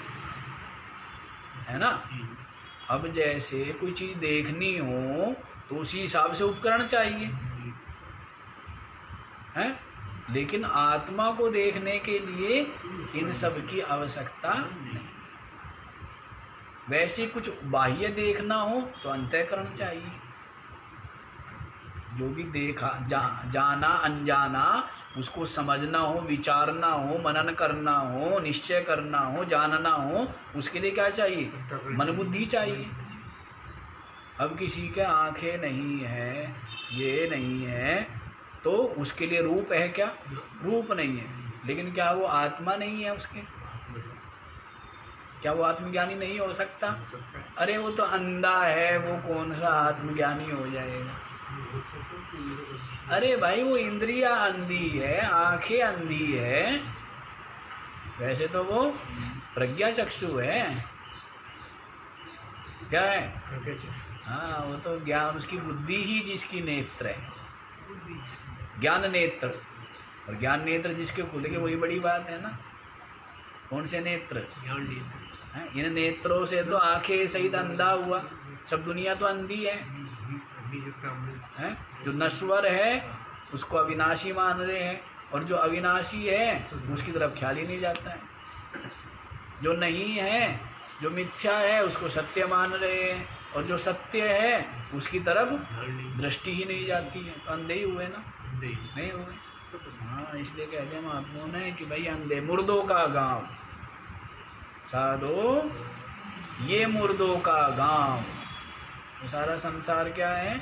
है ना। अब जैसे कोई चीज देखनी हो तो उसी हिसाब से उपकरण चाहिए, है। लेकिन आत्मा को देखने के लिए इन सब की आवश्यकता नहीं। वैसे कुछ बाह्य देखना हो तो अंतःकरण चाहिए। जो भी देखा, जाना अनजाना, उसको समझना हो, विचारना हो, मनन करना हो, निश्चय करना हो, जानना हो, उसके लिए क्या चाहिए? मन बुद्धि चाहिए। अब किसी के आंखें नहीं है, ये नहीं है, तो उसके लिए रूप है क्या? रूप नहीं है। लेकिन क्या वो आत्मा नहीं है उसके? क्या वो आत्मज्ञानी नहीं हो सकता? अरे वो तो अंधा है, वो कौन सा आत्मज्ञानी हो जाएगा? अरे भाई वो इंद्रिया अंधी है, आंखें अंधी है, वैसे तो वो प्रज्ञा चक्षु है। क्या है? हाँ, वो तो ज्ञान, उसकी बुद्धि ही जिसकी नेत्र है, ज्ञान नेत्र। और ज्ञान नेत्र जिसके खुल के, वही बड़ी बात है ना। कौन से नेत्र? ज्ञान नेत्र। इन नेत्रों से तो आंखें सहित अंधा हुआ, सब दुनिया तो अंधी है। जो नश्वर है उसको अविनाशी मान रहे हैं, और जो अविनाशी है उसकी तरफ ख्याल ही नहीं जाता है। जो नहीं है, जो मिथ्या है, उसको सत्य मान रहे हैं, और जो सत्य है उसकी तरफ दृष्टि ही नहीं जाती है। तो अंधे ही हुए ना, नहीं हुए। हाँ, इसलिए कहते हैं महात्माओं ने कि भाई अंधे मुर्दों का गांव, साधो ये मुर्दों का गांव। ये सारा संसार क्या है?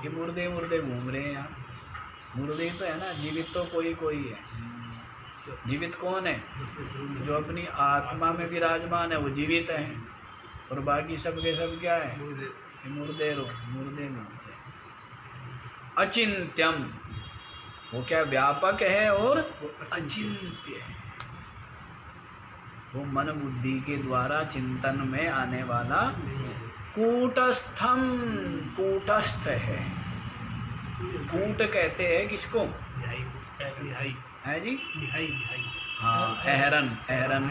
ये मुर्दे मुर्दे घूम रहे हैं यहाँ। मुर्दे तो है ना, जीवित तो कोई कोई है। जीवित कौन है? जो अपनी आत्मा में विराजमान है वो जीवित है, और बाकी सब के सब क्या है? मुर्दे मुर्दे। अचिंत्यम, वो क्या व्यापक है और अचिंत्य है। वो मन बुद्धि के द्वारा चिंतन में आने वाला कूटस्थम, कूटस्थ है। कूट कहते हैं किसको? है जी, हाँ, अहरन। अहरन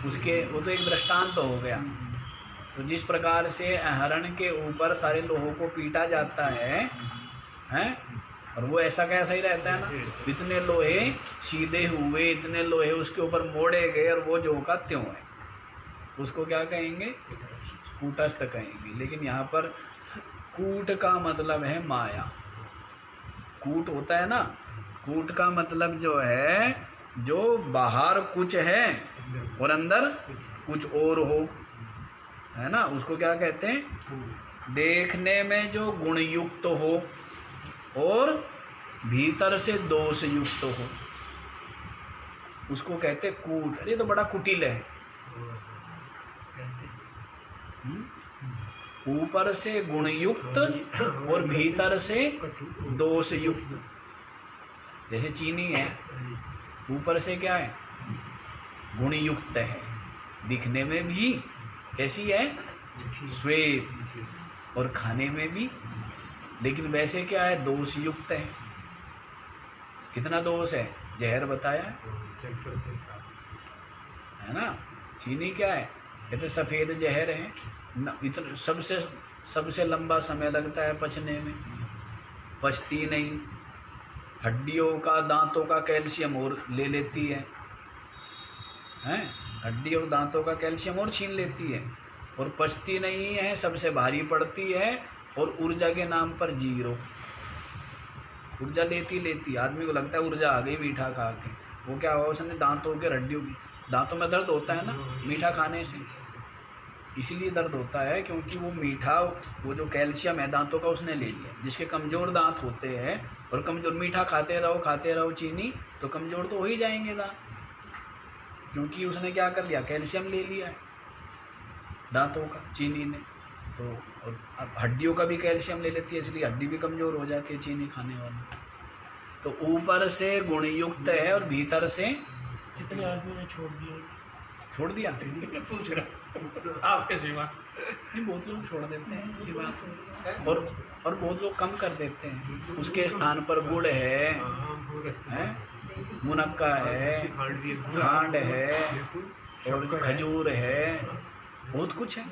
उसके, वो तो एक दृष्टांत हो गया। तो जिस प्रकार से हरण के ऊपर सारे लोहों को पीटा जाता है हैं, और वो ऐसा कैसा ही रहता है ना, इतने लोहे सीधे हुए, इतने लोहे उसके ऊपर मोड़े गए और वो जो का त्यों है, उसको क्या कहेंगे? कूटस्थ कहेंगे। लेकिन यहाँ पर कूट का मतलब है माया। कूट होता है ना, कूट का मतलब जो है जो बाहर कुछ है और अंदर कुछ और हो, है ना, उसको क्या कहते हैं? देखने में जो गुण युक्त हो और भीतर से दोष युक्त हो, उसको कहते कूट। अरे तो बड़ा कुटिल है, ऊपर से गुण युक्त और भीतर से दोष युक्त। जैसे चीनी है, ऊपर से क्या है? गुण युक्त है, दिखने में भी कैसी है? श्वेत, और खाने में भी, लेकिन वैसे क्या है? दोष युक्त है। कितना दोष है? जहर बताया है ना। चीनी क्या है? ये तो सफ़ेद जहर है, इतना सबसे लंबा समय लगता है पचने में, पचती नहीं। हड्डियों का, दांतों का कैल्शियम और ले लेती है, हैं? हड्डी और दांतों का कैल्शियम और छीन लेती है, और पचती नहीं है, सबसे भारी पड़ती है, और ऊर्जा के नाम पर जीरो। ऊर्जा लेती आदमी को लगता है ऊर्जा आ गई मीठा खा के, वो क्या हुआ? उसने दांतों के हड्डियों की, दांतों में दर्द होता है ना मीठा खाने से, इसलिए दर्द होता है क्योंकि वो मीठा, वो जो कैल्शियम है दांतों का उसने ले लिया। जिसके कमज़ोर दांत होते हैं और कमज़ोर, मीठा खाते रहो चीनी, तो कमज़ोर तो हो ही जाएंगे दांत, क्योंकि उसने क्या कर लिया? कैल्शियम ले लिया है दांतों का चीनी ने। तो और हड्डियों का भी कैल्शियम ले लेती है, इसलिए हड्डी भी कमज़ोर हो जाती है चीनी खाने वाली। तो ऊपर से गुणयुक्त है और भीतर से कितने आदमी ने छोड़ दिया पूछ रहा आपके सिवा। नहीं, बहुत लोग छोड़ देते हैं इसी बात, और बहुत लोग कम कर देते हैं। उसके स्थान पर गुड़ है, मुनक्का है, खांड है, और खजूर है, बहुत कुछ है।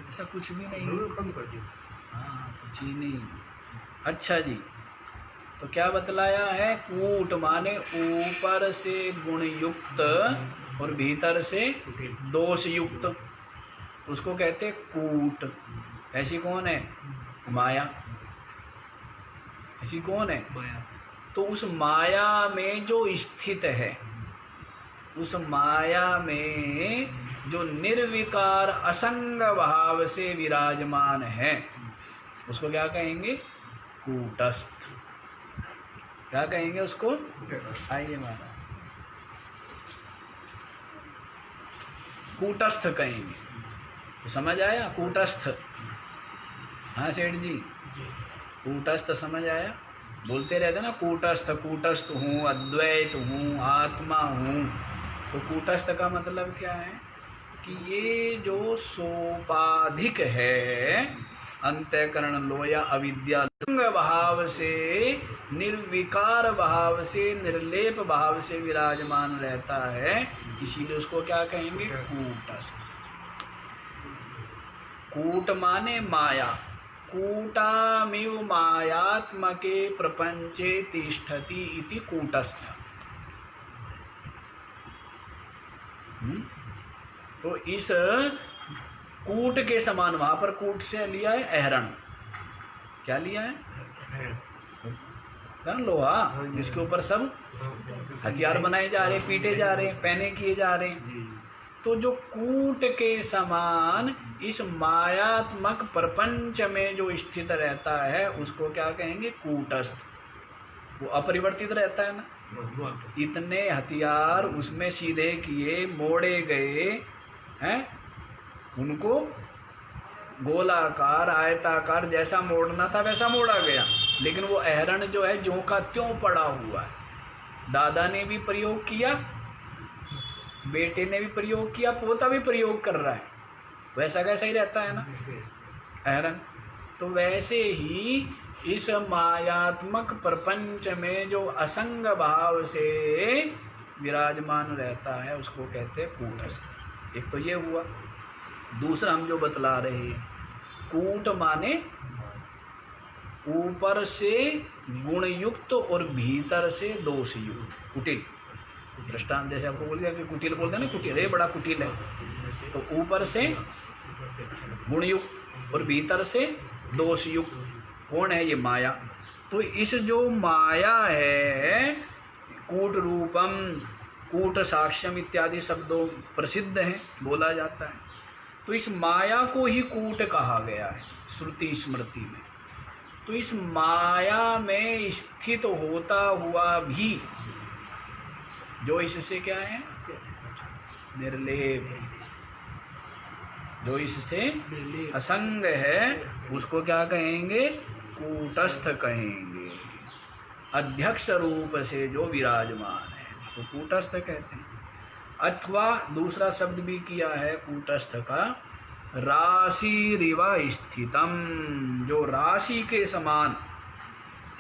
ऐसा कुछ भी नहीं, कम कर दिया। हाँ, चीनी। अच्छा जी, तो क्या बतलाया है? कूट माने ऊपर से गुण युक्त और भीतर से दोष युक्त, उसको कहते कूट। ऐसी कौन है? माया। ऐसी कौन है? माया। तो उस माया में जो स्थित है, उस माया में जो निर्विकार असंग भाव से विराजमान है, उसको क्या कहेंगे? कूटस्थ। क्या कहेंगे उसको? आइए महाराज, कूटस्थ कहेंगे। तो समझ आया? कूटस्थ। हाँ सेठ जी, कूटस्थ समझ आया? बोलते रहते ना, कूटस्थ कूटस्थ हूँ, अद्वैत हूँ, आत्मा हूँ। तो कूटस्थ का मतलब क्या है? कि ये जो सोपाधिक है, अंतःकरण लोया अविद्या भाव से, निर्विकार भाव से, निर्लेप भाव से विराजमान रहता है, इसीलिए उसको क्या कहेंगे? कूटस्थ। कूट माने माया। कूटामिव मायात्मके प्रपंचे तिष्ठति इति कूटस्थ। तो इस कूट के समान, वहां पर कूट से लिया है अहरण। क्या लिया है? लोहा, जिसके ऊपर सब हथियार बनाए जा रहे, पीटे जा रहे, पहने किए जा रहे। तो जो कूट के समान इस मायात्मक प्रपंच में जो स्थित रहता है, उसको क्या कहेंगे? कूटस्थ। वो अपरिवर्तित रहता है ना। इतने हथियार उसमें सीधे किए, मोड़े गए हैं, उनको गोलाकार, आयताकार जैसा मोड़ना था वैसा मोड़ा गया, लेकिन वो अहरण जो है ज्यों का त्यों पड़ा हुआ है। दादा ने भी प्रयोग किया, बेटे ने भी प्रयोग किया, पोता भी प्रयोग कर रहा है, वैसा कैसा ही रहता है ना अहरण। तो वैसे ही इस मायात्मक प्रपंच में जो असंग भाव से विराजमान रहता है, उसको कहते हैं कूटस्थ। एक तो ये हुआ। दूसरा हम जो बतला रहे हैं, कूट माने ऊपर से गुणयुक्त और भीतर से दोषयुक्त, कुटिल। दृष्टांत जैसे आपको बोल दिया कि कुटिल बोलते हैं ना, कुटिल है बड़ा कुटिल है, तो ऊपर से गुणयुक्त और भीतर से दोषयुक्त कौन है? ये माया। तो इस जो माया है, कूट रूपम, कूट साक्ष्यम इत्यादि शब्दों प्रसिद्ध है, बोला जाता है। तो इस माया को ही कूट कहा गया है श्रुति स्मृति में। तो इस माया में स्थित होता हुआ भी जो इससे क्या है? निर्लेप, जो इससे असंग है, उसको क्या कहेंगे? कूटस्थ कहेंगे। अध्यक्ष रूप से जो विराजमान है उसको कूटस्थ कहते हैं। अथवा दूसरा शब्द भी किया है कूटस्थ का, राशिरिव स्थितम, जो राशि के समान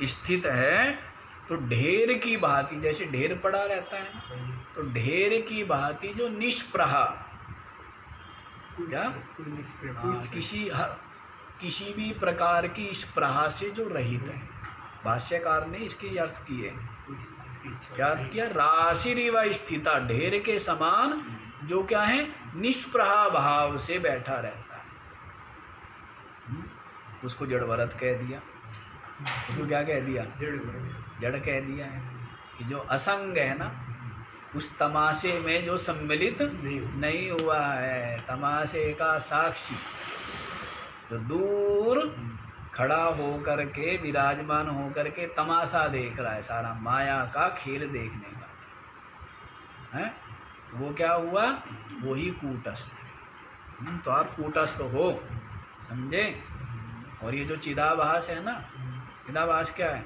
स्थित है। तो ढेर की भांति, जैसे ढेर पड़ा रहता है ना, तो ढेर की भांति जो निष्प्रहा, क्या किसी भी प्रकार की स्प्रहा से जो रहित है। भाष्यकार ने इसके अर्थ किए, क्या अर्थ किया? राशिरिव स्थिता, ढेर के समान जो क्या है? निष्प्रहा भाव से बैठा रहता है। उसको जड़वरत कह दिया। उसको क्या कह दिया? जड़ कह दिया है कि जो असंग है ना, उस तमाशे में जो सम्मिलित नहीं हुआ है, तमाशे का साक्षी, तो दूर खड़ा होकर के, विराजमान होकर के तमाशा देख रहा है, सारा माया का खेल देखने का है, वो क्या हुआ? वही कूटस्थ है। तो आप कूटस्थ हो, समझे? और ये जो चिदाभास है ना, चिदाभास क्या है?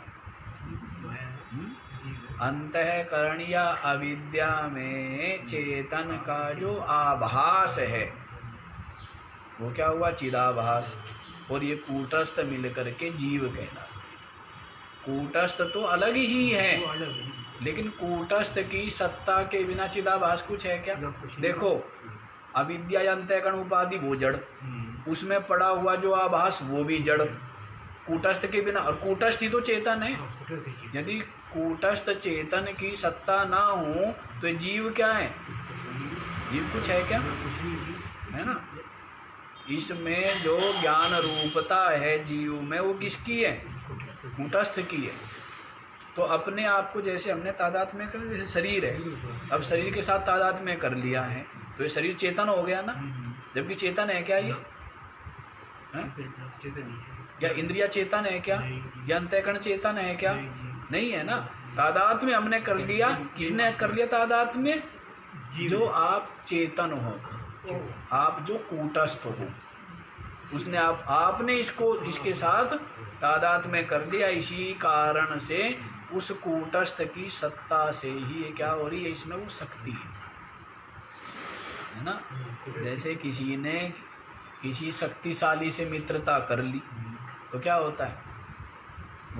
अंतःकरण या अविद्या में चेतन का जो आभास है, वो क्या हुआ? चिदाभास। और ये कूटस्थ मिलकर के जीव कहलाते हैं। कूटस्थ तो अलग ही है, लेकिन कूटस्थ की सत्ता के बिना चिदाभास कुछ है क्या? देखो, अविद्या या अंतःकरण उपाधि वो जड़, उसमें पड़ा हुआ जो आभास वो भी जड़, कूटस्थ के बिना। और कूटस्थ ही तो चेतन है। यदि कूटस्थ चेतन की सत्ता ना हो तो जीव क्या है? जीव कुछ है क्या? है ना? इसमें जो ज्ञान रूपता है जीव में, वो किसकी है? कूटस्थ की है। तो अपने आप को जैसे हमने तादात्म्य कर, जैसे शरीर है, अब शरीर के साथ तादात्म्य कर लिया है, तो ये शरीर चेतन हो गया ना। जबकि चेतन है क्या ये? या इंद्रिया चेतन है क्या? या अंतःकरण चेतन है क्या? नहीं है ना। तादात्म्य हमने कर लिया। किसने कर लिया तादात्म्य? जो आप चेतन हो, आप जो कूटस्थ हो, उसने आपने इसको इसके साथ तादात्म्य कर लिया। इसी कारण से उस कूटस्थ की सत्ता से ही ये क्या हो रही है? इसमें वो शक्ति है ना। जैसे किसी ने किसी शक्तिशाली से मित्रता कर ली तो क्या होता है?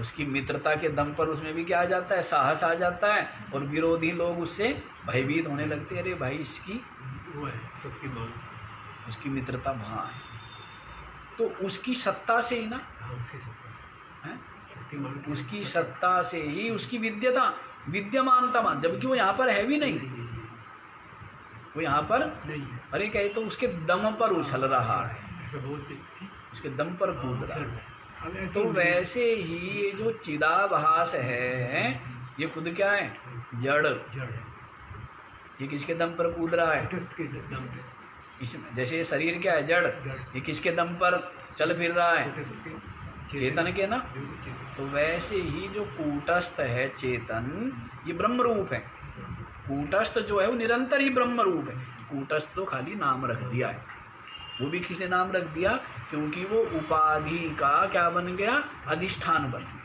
उसकी मित्रता के दम पर उसमें भी क्या आ जाता है? साहस आ जाता है। और विरोधी लोग उससे भयभीत होने लगते हैं, अरे भाई इसकी वो है, सबकी मांग, उसकी मित्रता वहाँ है। तो उसकी सत्ता से ही ना, उसकी सत्ता से ही उसकी विद्यमानता मान, जबकि वो यहाँ पर है भी नहीं, वो यहाँ पर नहीं है। अरे कहे तो उसके दम पर उछल रहा है, उसके दम पर कूद रहा है। तो वैसे ही ये जो चिदाभास है, ये खुद क्या है? जड़। ये किसके दम पर कूद रहा है? इसमें जैसे ये शरीर क्या है? जड़। ये किसके दम पर चल फिर रहा है? चेतन के ना। तो वैसे ही जो कूटस्थ है चेतन, ये ब्रह्म रूप है। कूटस्थ जो है वो निरंतर ही ब्रह्म रूप है। कूटस्थ तो खाली नाम रख दिया है। वो भी किसने नाम रख दिया? क्योंकि वो उपाधि का क्या बन गया? अधिष्ठान बन गया।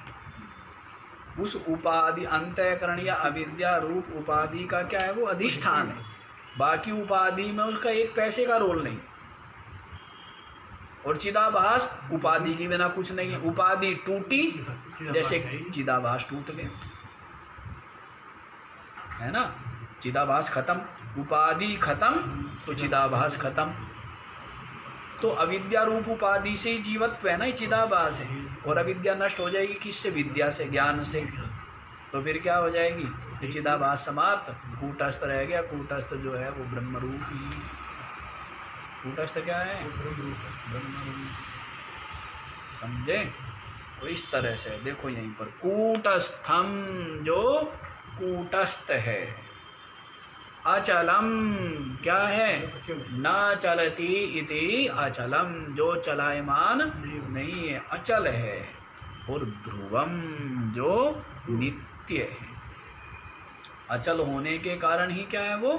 उस उपाधि, अंतःकरण या अविद्या रूप उपाधि का क्या है? वो अधिष्ठान है। बाकी उपाधि में उसका एक पैसे का रोल नहीं। और चिदाभास उपाधि के बिना कुछ नहीं है। उपाधि टूटी जैसे चिदाभास टूट गया, है ना। चिदाभास खत्म, उपाधि खत्म तो चिदाभास खत्म। तो अविद्या रूप उपाधि से ही जीवत्व है ना, ये चिदाभास है। और अविद्या नष्ट हो जाएगी किससे? विद्या से, ज्ञान से। तो फिर क्या हो जाएगी? ये चिदाभास समाप्त, कूटस्थ रह गया। कूटस्थ जो है वो ब्रह्म रूप ही। कूटस्थ क्या है? ब्रह्म रूप। समझे? तो इस तरह से देखो यहीं पर कूटस्थम जो कूटस्थ है, अचलम क्या है? न चलती इति अचलम, जो चलायमान नहीं है, अचल है। और ध्रुवम जो नित्य है। अचल होने के कारण ही क्या है वो?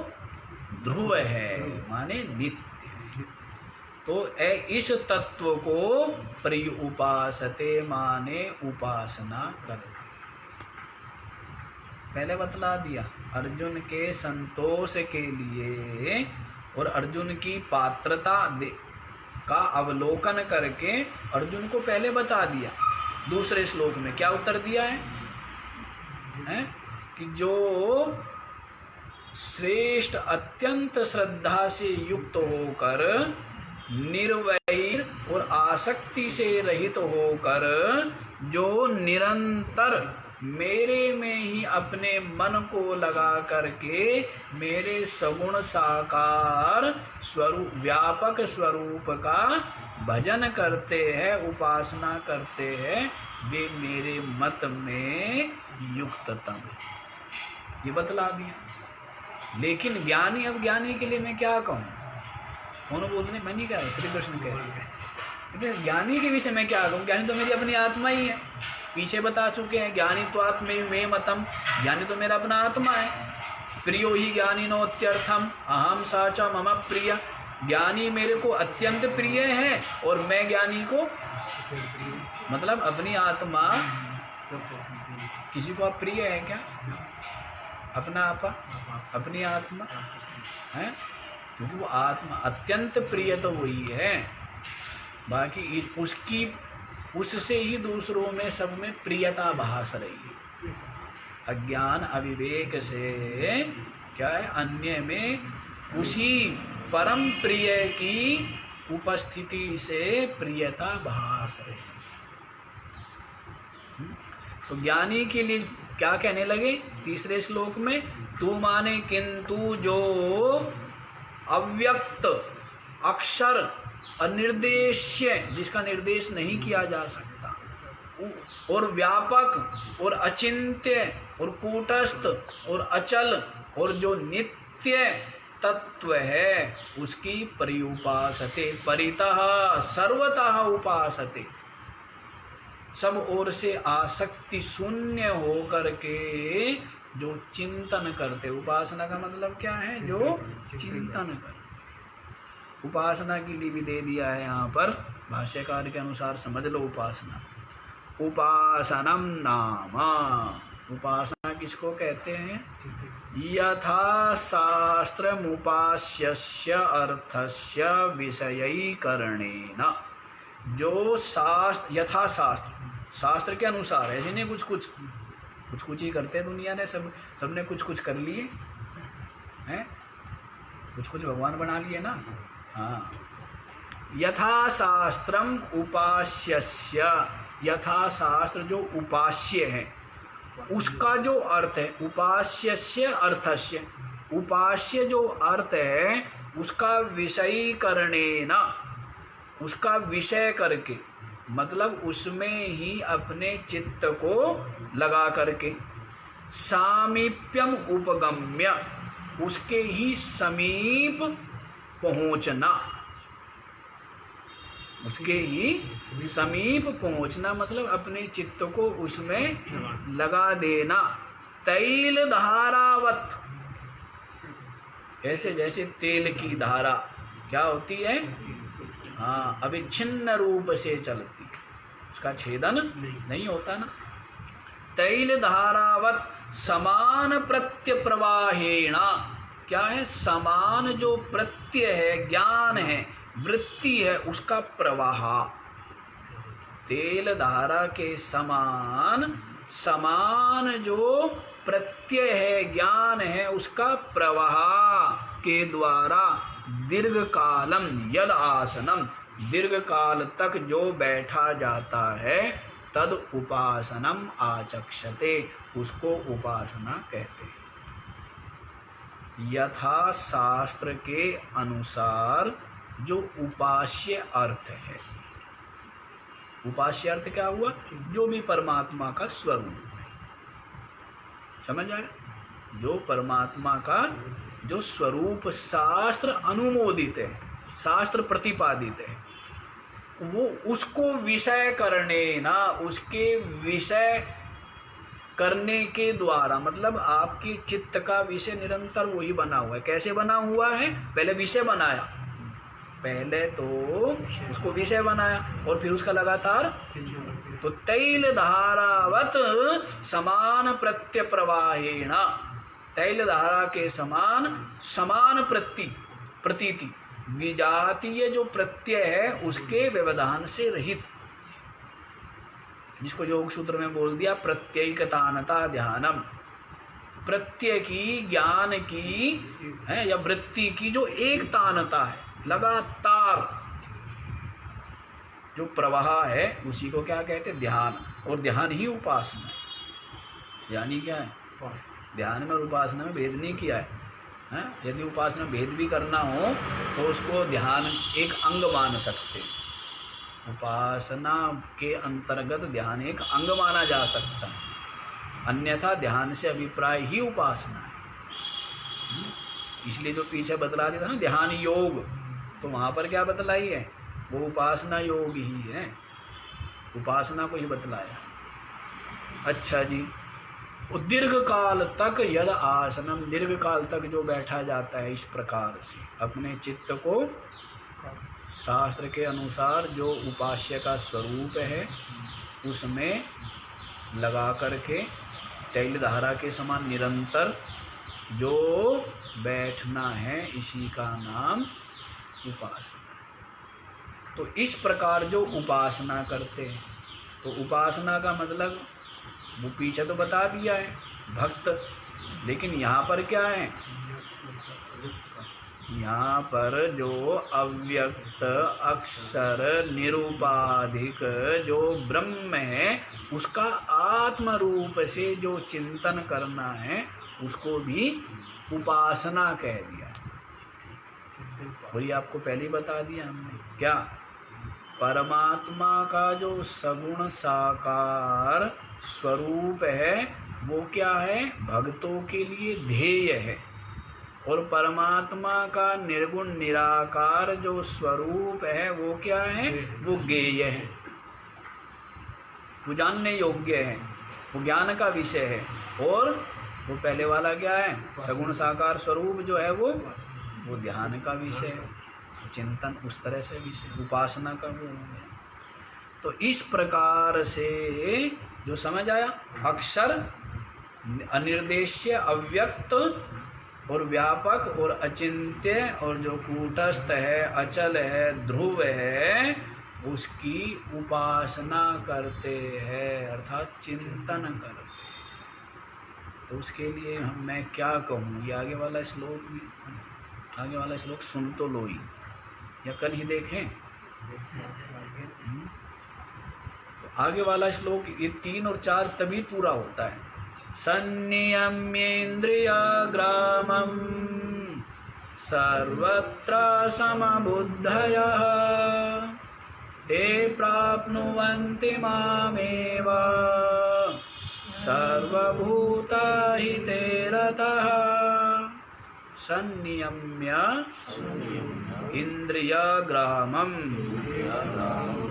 ध्रुव है, माने नित्य है। तो इस तत्व को पर्युपासते माने उपासना करते। पहले बतला दिया अर्जुन के संतोष के लिए, और अर्जुन की पात्रता का अवलोकन करके अर्जुन को पहले बता दिया। दूसरे श्लोक में क्या उत्तर दिया है? कि जो श्रेष्ठ अत्यंत श्रद्धा से युक्त होकर, निर्वैर और आसक्ति से रहित होकर, जो निरंतर मेरे में ही अपने मन को लगा करके मेरे सगुण साकार स्वरूप, व्यापक स्वरूप का भजन करते हैं, उपासना करते हैं, वे मेरे मत में युक्ततम है। ये बतला दिया। लेकिन ज्ञानी, अब ज्ञानी के लिए मैं क्या कहूँ? कौन बोल रहे? मैं नहीं कह रहा, श्री कृष्ण कह रहे हैं। लेकिन ज्ञानी के विषय में क्या कहूँ? ज्ञानी तो मेरी अपनी आत्मा ही है। पीछे बता चुके हैं, ज्ञानी तो आत्मे में मतम, ज्ञानी तो मेरा अपना आत्मा है। प्रियो ही ज्ञानी नोत्यर्थम अहम साचा मम प्रिय, ज्ञानी मेरे को अत्यंत प्रिय है और मैं ज्ञानी को, मतलब अपनी आत्मा। किसी को अप्रिय है क्या? अपना आपा, अपनी आत्मा है, क्योंकि वो आत्मा अत्यंत प्रिय तो वही है। बाकी उसकी, उससे ही दूसरों में सब में प्रियता भास रही है। अज्ञान अविवेक से क्या है? अन्य में उसी परम प्रिय की उपस्थिति से प्रियता भास रही है। तो ज्ञानी के लिए क्या कहने लगे तीसरे श्लोक में? तू माने किंतु जो अव्यक्त, अक्षर, अनिर्देश्य, जिसका निर्देश नहीं किया जा सकता, और व्यापक और अचिंत्य और कूटस्थ और अचल और जो नित्य तत्व है, उसकी पर्युपासते, परितः सर्वतः उपासते, सब ओर से आसक्ति शून्य हो करके जो चिंतन करते। उपासना का मतलब क्या है? जो चिंतन करते। उपासना के लिए भी दे दिया है यहाँ पर, भाष्यकार के अनुसार समझ लो उपासना। उपासनम नाम, उपासना किसको कहते हैं? यथा शास्त्रमुपास्यस्य अर्थस्य विषयीकरणेन, जो शास्त्र, यथा शास्त्र, शास्त्र के अनुसार, ऐसे नहीं कुछ कुछ ही करते हैं दुनिया ने, सबने कुछ कर लिए हैं, कुछ भगवान बना लिए ना। हाँ, यथा शास्त्रम उपास्यस्य, यथा शास्त्र जो उपास्य है उसका जो अर्थ है, उपास्यस्य अर्थस्य, उपास्य जो अर्थ है उसका विषयीकरणेन, उसका विषय करके, मतलब उसमें ही अपने चित्त को लगा करके, सामीप्यम उपगम्य, उसके ही समीप पहुंचना, उसके ही समीप पहुंचना, मतलब अपने चित्त को उसमें लगा देना। तैल धारावत, ऐसे जैसे तेल की धारा क्या होती है? हाँ, अविच्छिन्न रूप से चलती, उसका छेदन नहीं होता ना। तैल धारावत समान प्रत्य प्रवाहेण, क्या है? समान जो प्रत्यय है, ज्ञान है, वृत्ति है, उसका प्रवाह। तेल धारा के समान, समान जो प्रत्यय है, ज्ञान है, उसका प्रवाह के द्वारा दीर्घ कालम यद आसनम, दीर्घ काल तक जो बैठा जाता है तद उपासनम आचक्षते, उसको उपासना कहते हैं। यथा शास्त्र के अनुसार जो उपास्य अर्थ है, उपास्य अर्थ क्या हुआ? जो भी परमात्मा का स्वरूप है, समझ आए? जो परमात्मा का जो स्वरूप शास्त्र अनुमोदित है, शास्त्र प्रतिपादित है, वो उसको विषय करने ना, उसके विषय करने के द्वारा, मतलब आपकी चित्त का विषय निरंतर वही बना हुआ है। कैसे बना हुआ है? पहले विषय बनाया, पहले तो उसको विषय बनाया और फिर उसका लगातार, तो तैल धारावत समान प्रत्य प्रवाहेण, तैल धारा के समान समान प्रतीति, विजातीय जो प्रत्यय है उसके व्यवधान से रहित, जिसको योग सूत्र में बोल दिया प्रत्ययिकतानता ध्यानम, प्रत्यय की, ज्ञान की है या वृत्ति की जो एक तानता है, लगातार जो प्रवाह है, उसी को क्या कहते हैं? ध्यान। और ध्यान ही उपासना है। यानी क्या है? ध्यान में और उपासना में भेद नहीं किया है। यदि उपासना भेद भी करना हो तो उसको ध्यान एक अंग मान सकते हैं। उपासना के अंतर्गत ध्यान एक अंग माना जा सकता है, अन्यथा ध्यान से अभिप्राय ही उपासना है। इसलिए जो पीछे बतला दिया था ना ध्यान योग, तो वहाँ पर क्या बतलाई है? वो उपासना योग ही है, उपासना को ही बतलाया। अच्छा जी, दीर्घ काल तक यद आसनम, दीर्घ काल तक जो बैठा जाता है इस प्रकार से अपने चित्त को शास्त्र के अनुसार जो उपास्य का स्वरूप है उसमें लगा करके तैल धारा के समान निरंतर जो बैठना है, इसी का नाम उपासना। तो इस प्रकार जो उपासना करते हैं, तो उपासना का मतलब वो पीछे तो बता दिया है, भक्त। लेकिन यहाँ पर क्या है? यहाँ पर जो अव्यक्त अक्षर निरूपाधिक जो ब्रह्म है, उसका आत्म रूप से जो चिंतन करना है, उसको भी उपासना कह दिया। वही आपको पहले ही बता दिया हमने। क्या? परमात्मा का जो सगुण साकार स्वरूप है वो क्या है? भक्तों के लिए ध्येय है। और परमात्मा का निर्गुण निराकार जो स्वरूप है वो क्या है? वो ज्ञेय है, वो जानने योग्य है, वो ज्ञान का विषय है। और वो पहले वाला क्या है? सगुण साकार स्वरूप जो है वो ध्यान का विषय है, चिंतन उस तरह से विषय, उपासना का वो हो गया। तो इस प्रकार से जो समझ आया, अक्षर, अनिर्देश्य, अव्यक्त और व्यापक और अचिंत्य, और जो कूटस्थ है, अचल है, ध्रुव है, उसकी उपासना करते हैं, अर्थात चिंतन करते हैं। तो उसके लिए मैं क्या कहूँ, ये आगे वाला श्लोक भी, आगे वाला श्लोक सुन तो लो ही, या कल ही देखें। तो आगे वाला श्लोक ये 3 और 4 तभी पूरा होता है। संनियम्येन्द्रियग्रामं सर्वत्र समबुद्धयः ते प्राप्नुवन्ति मामेव सर्वभूतहिते रतः। संनियम्य इंद्रियग्रामं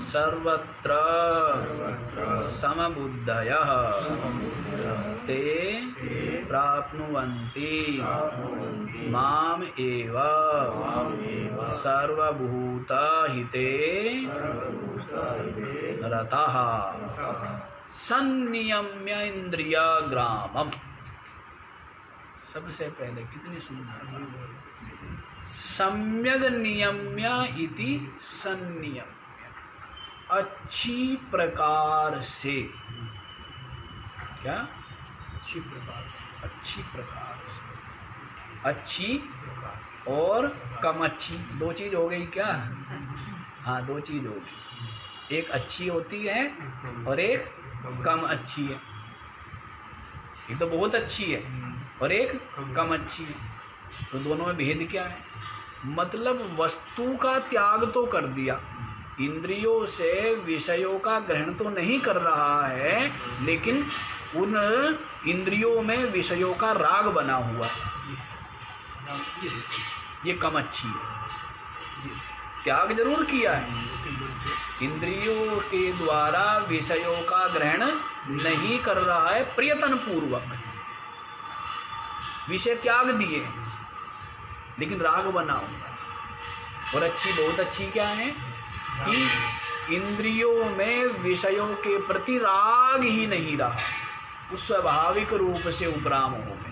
सर्वत्र समबुद्धयः ते प्राप्नुवन्ति माम एव सर्वभूतहिते रतः। संनियम्य इंद्रियग्रामम्, सबसे पहले कितनी सुंदर, सम्यग नियम्य इति संनियम्य, अच्छी प्रकार से। क्या? अच्छी प्रकार से, अच्छी प्रकार से, अच्छी और कम अच्छी, 2 चीज हो गई क्या? हाँ, दो चीज़ हो गई, एक अच्छी होती है और एक कम अच्छी है। एक तो बहुत अच्छी है और एक कम अच्छी है, तो दोनों में भेद क्या है? मतलब वस्तु का त्याग तो कर दिया, इंद्रियों से विषयों का ग्रहण तो नहीं कर रहा है, लेकिन उन इंद्रियों में विषयों का राग बना हुआ, ये कम अच्छी है। त्याग जरूर किया है, इंद्रियों के द्वारा विषयों का ग्रहण नहीं कर रहा है, प्रयत्न पूर्वक विषय त्याग दिए, लेकिन राग बना हुआ। और अच्छी, बहुत अच्छी क्या है कि इंद्रियों में विषयों के प्रति राग ही नहीं रहा, वो स्वाभाविक रूप से उपराम हो गए।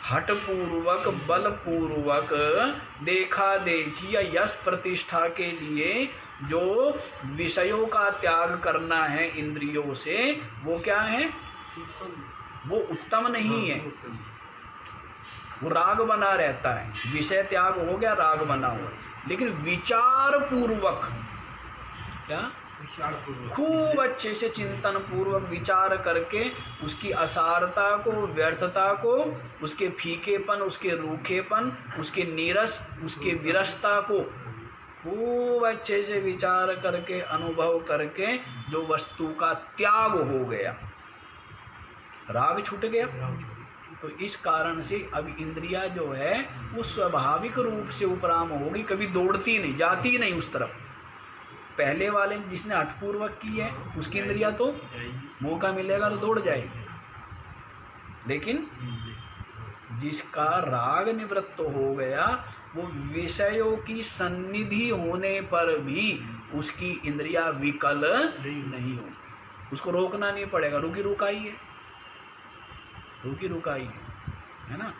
हठ पूर्वक, बल पूर्वक, देखा देखी या यश प्रतिष्ठा के लिए जो विषयों का त्याग करना है इंद्रियों से, वो क्या है? वो उत्तम नहीं है, वो राग बना रहता है। विषय त्याग हो गया, राग बना हुआ। लेकिन विचार पूर्वक, क्या खूब अच्छे से चिंतन पूर्वक विचार करके उसकी असारता को, व्यर्थता को, उसके फीकेपन, उसके रूखेपन, उसके नीरस, उसके विरसता को खूब अच्छे से विचार करके, अनुभव करके जो वस्तु का त्याग हो गया, राग छूट गया। तो इस कारण से अब इंद्रिया जो है वो स्वाभाविक रूप से उपराम होगी, कभी दौड़ती नहीं, जाती नहीं उस तरफ। पहले वाले जिसने हठपूर्वक की है उसकी इंद्रिया तो मौका मिलेगा तो दौड़ जाएगी, लेकिन जिसका राग निवृत्त हो गया वो विषयों की सन्निधि होने पर भी उसकी इंद्रिया विकल नहीं होगी, उसको रोकना नहीं पड़ेगा, रुकी रुकाई है, रुकी रुकाई है ना।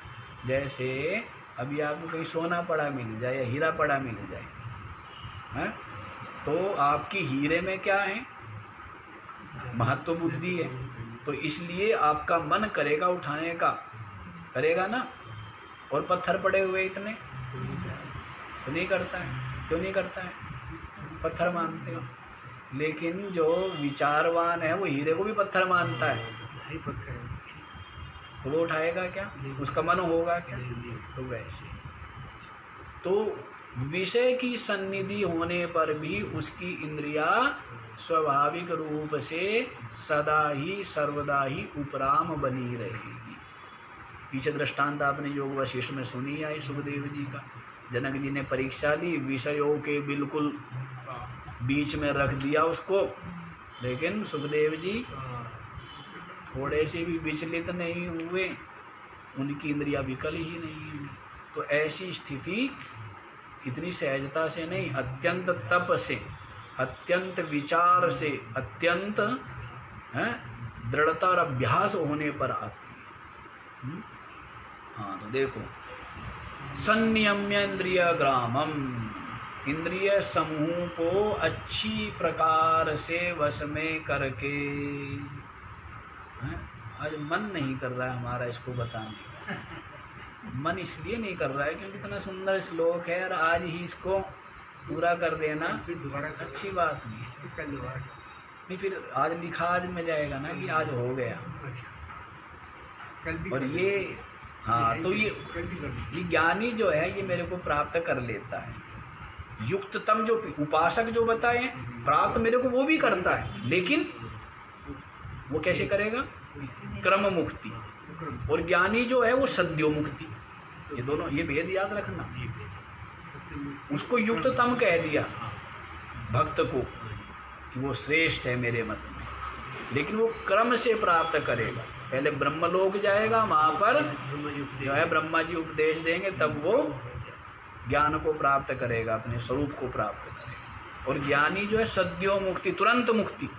जैसे अभी आपको कहीं सोना पड़ा मिल जाए या हीरा पड़ा मिल जाए, है तो आपकी हीरे में क्या है? महत्व बुद्धि है, तो इसलिए आपका मन करेगा उठाने का, करेगा ना। और पत्थर पड़े हुए इतने तो नहीं करता है, क्यों नहीं करता है? पत्थर मानते हो। लेकिन जो विचारवान है वो हीरे को भी पत्थर मानता है, तो वो उठाएगा क्या? उसका मन होगा क्या? तो वैसे तो विषय की सन्निधि होने पर भी उसकी इंद्रिया स्वाभाविक रूप से सदा ही सर्वदा ही उपराम बनी रहेगी। पीछे दृष्टांत आपने योग वशिष्ठ में सुनी आई सुखदेव जी का। जनक जी ने परीक्षा ली, विषयों के बिल्कुल बीच में रख दिया उसको, लेकिन सुखदेव जी थोड़े से भी विचलित नहीं हुए, उनकी इंद्रिया विकल ही नहीं हुई। तो ऐसी स्थिति इतनी सहजता से नहीं, अत्यंत तप से, अत्यंत विचार से, अत्यंत दृढ़ता और अभ्यास होने पर आती है। हाँ तो देखो, संयम्य इंद्रिय ग्रामम, इंद्रिय समूह को अच्छी प्रकार से वश में करके। आज मन नहीं कर रहा है हमारा इसको बताने का, मन इसलिए नहीं कर रहा है क्योंकि इतना सुंदर श्लोक है और आज ही इसको पूरा कर देना अच्छी बात नहीं, फिर आज लिखा आज में जाएगा ना कि आज हो गया। और ये हाँ, तो ये ज्ञानी जो है ये मेरे को प्राप्त कर लेता है। युक्ततम जो उपासक जो बताए प्राप्त मेरे को वो भी करता है, लेकिन वो कैसे करेगा? क्रम मुक्ति। और ज्ञानी जो है वो सद्यो मुक्ति। ये दोनों, ये भेद याद रखना। उसको युक्ततम कह दिया भक्त को कि वो श्रेष्ठ है मेरे मत में, लेकिन वो क्रम से प्राप्त करेगा। पहले ब्रह्मलोक जाएगा, वहाँ पर जो है ब्रह्मा जी उपदेश देंगे, तब वो ज्ञान को प्राप्त करेगा, अपने स्वरूप को प्राप्त करेगा। और ज्ञानी जो है सद्यो मुक्ति, तुरंत मुक्ति,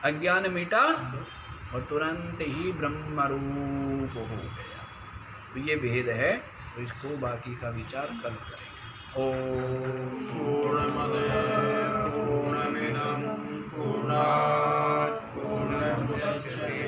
अज्ञान मिटा और तुरंत ही ब्रह्म रूप हो गया। तो ये भेद है, तो इसको बाकी का विचार कल करेंगे। ओम पूर्णमद पूर्णमिदं पूर्णात् पूर्णमुदच्यते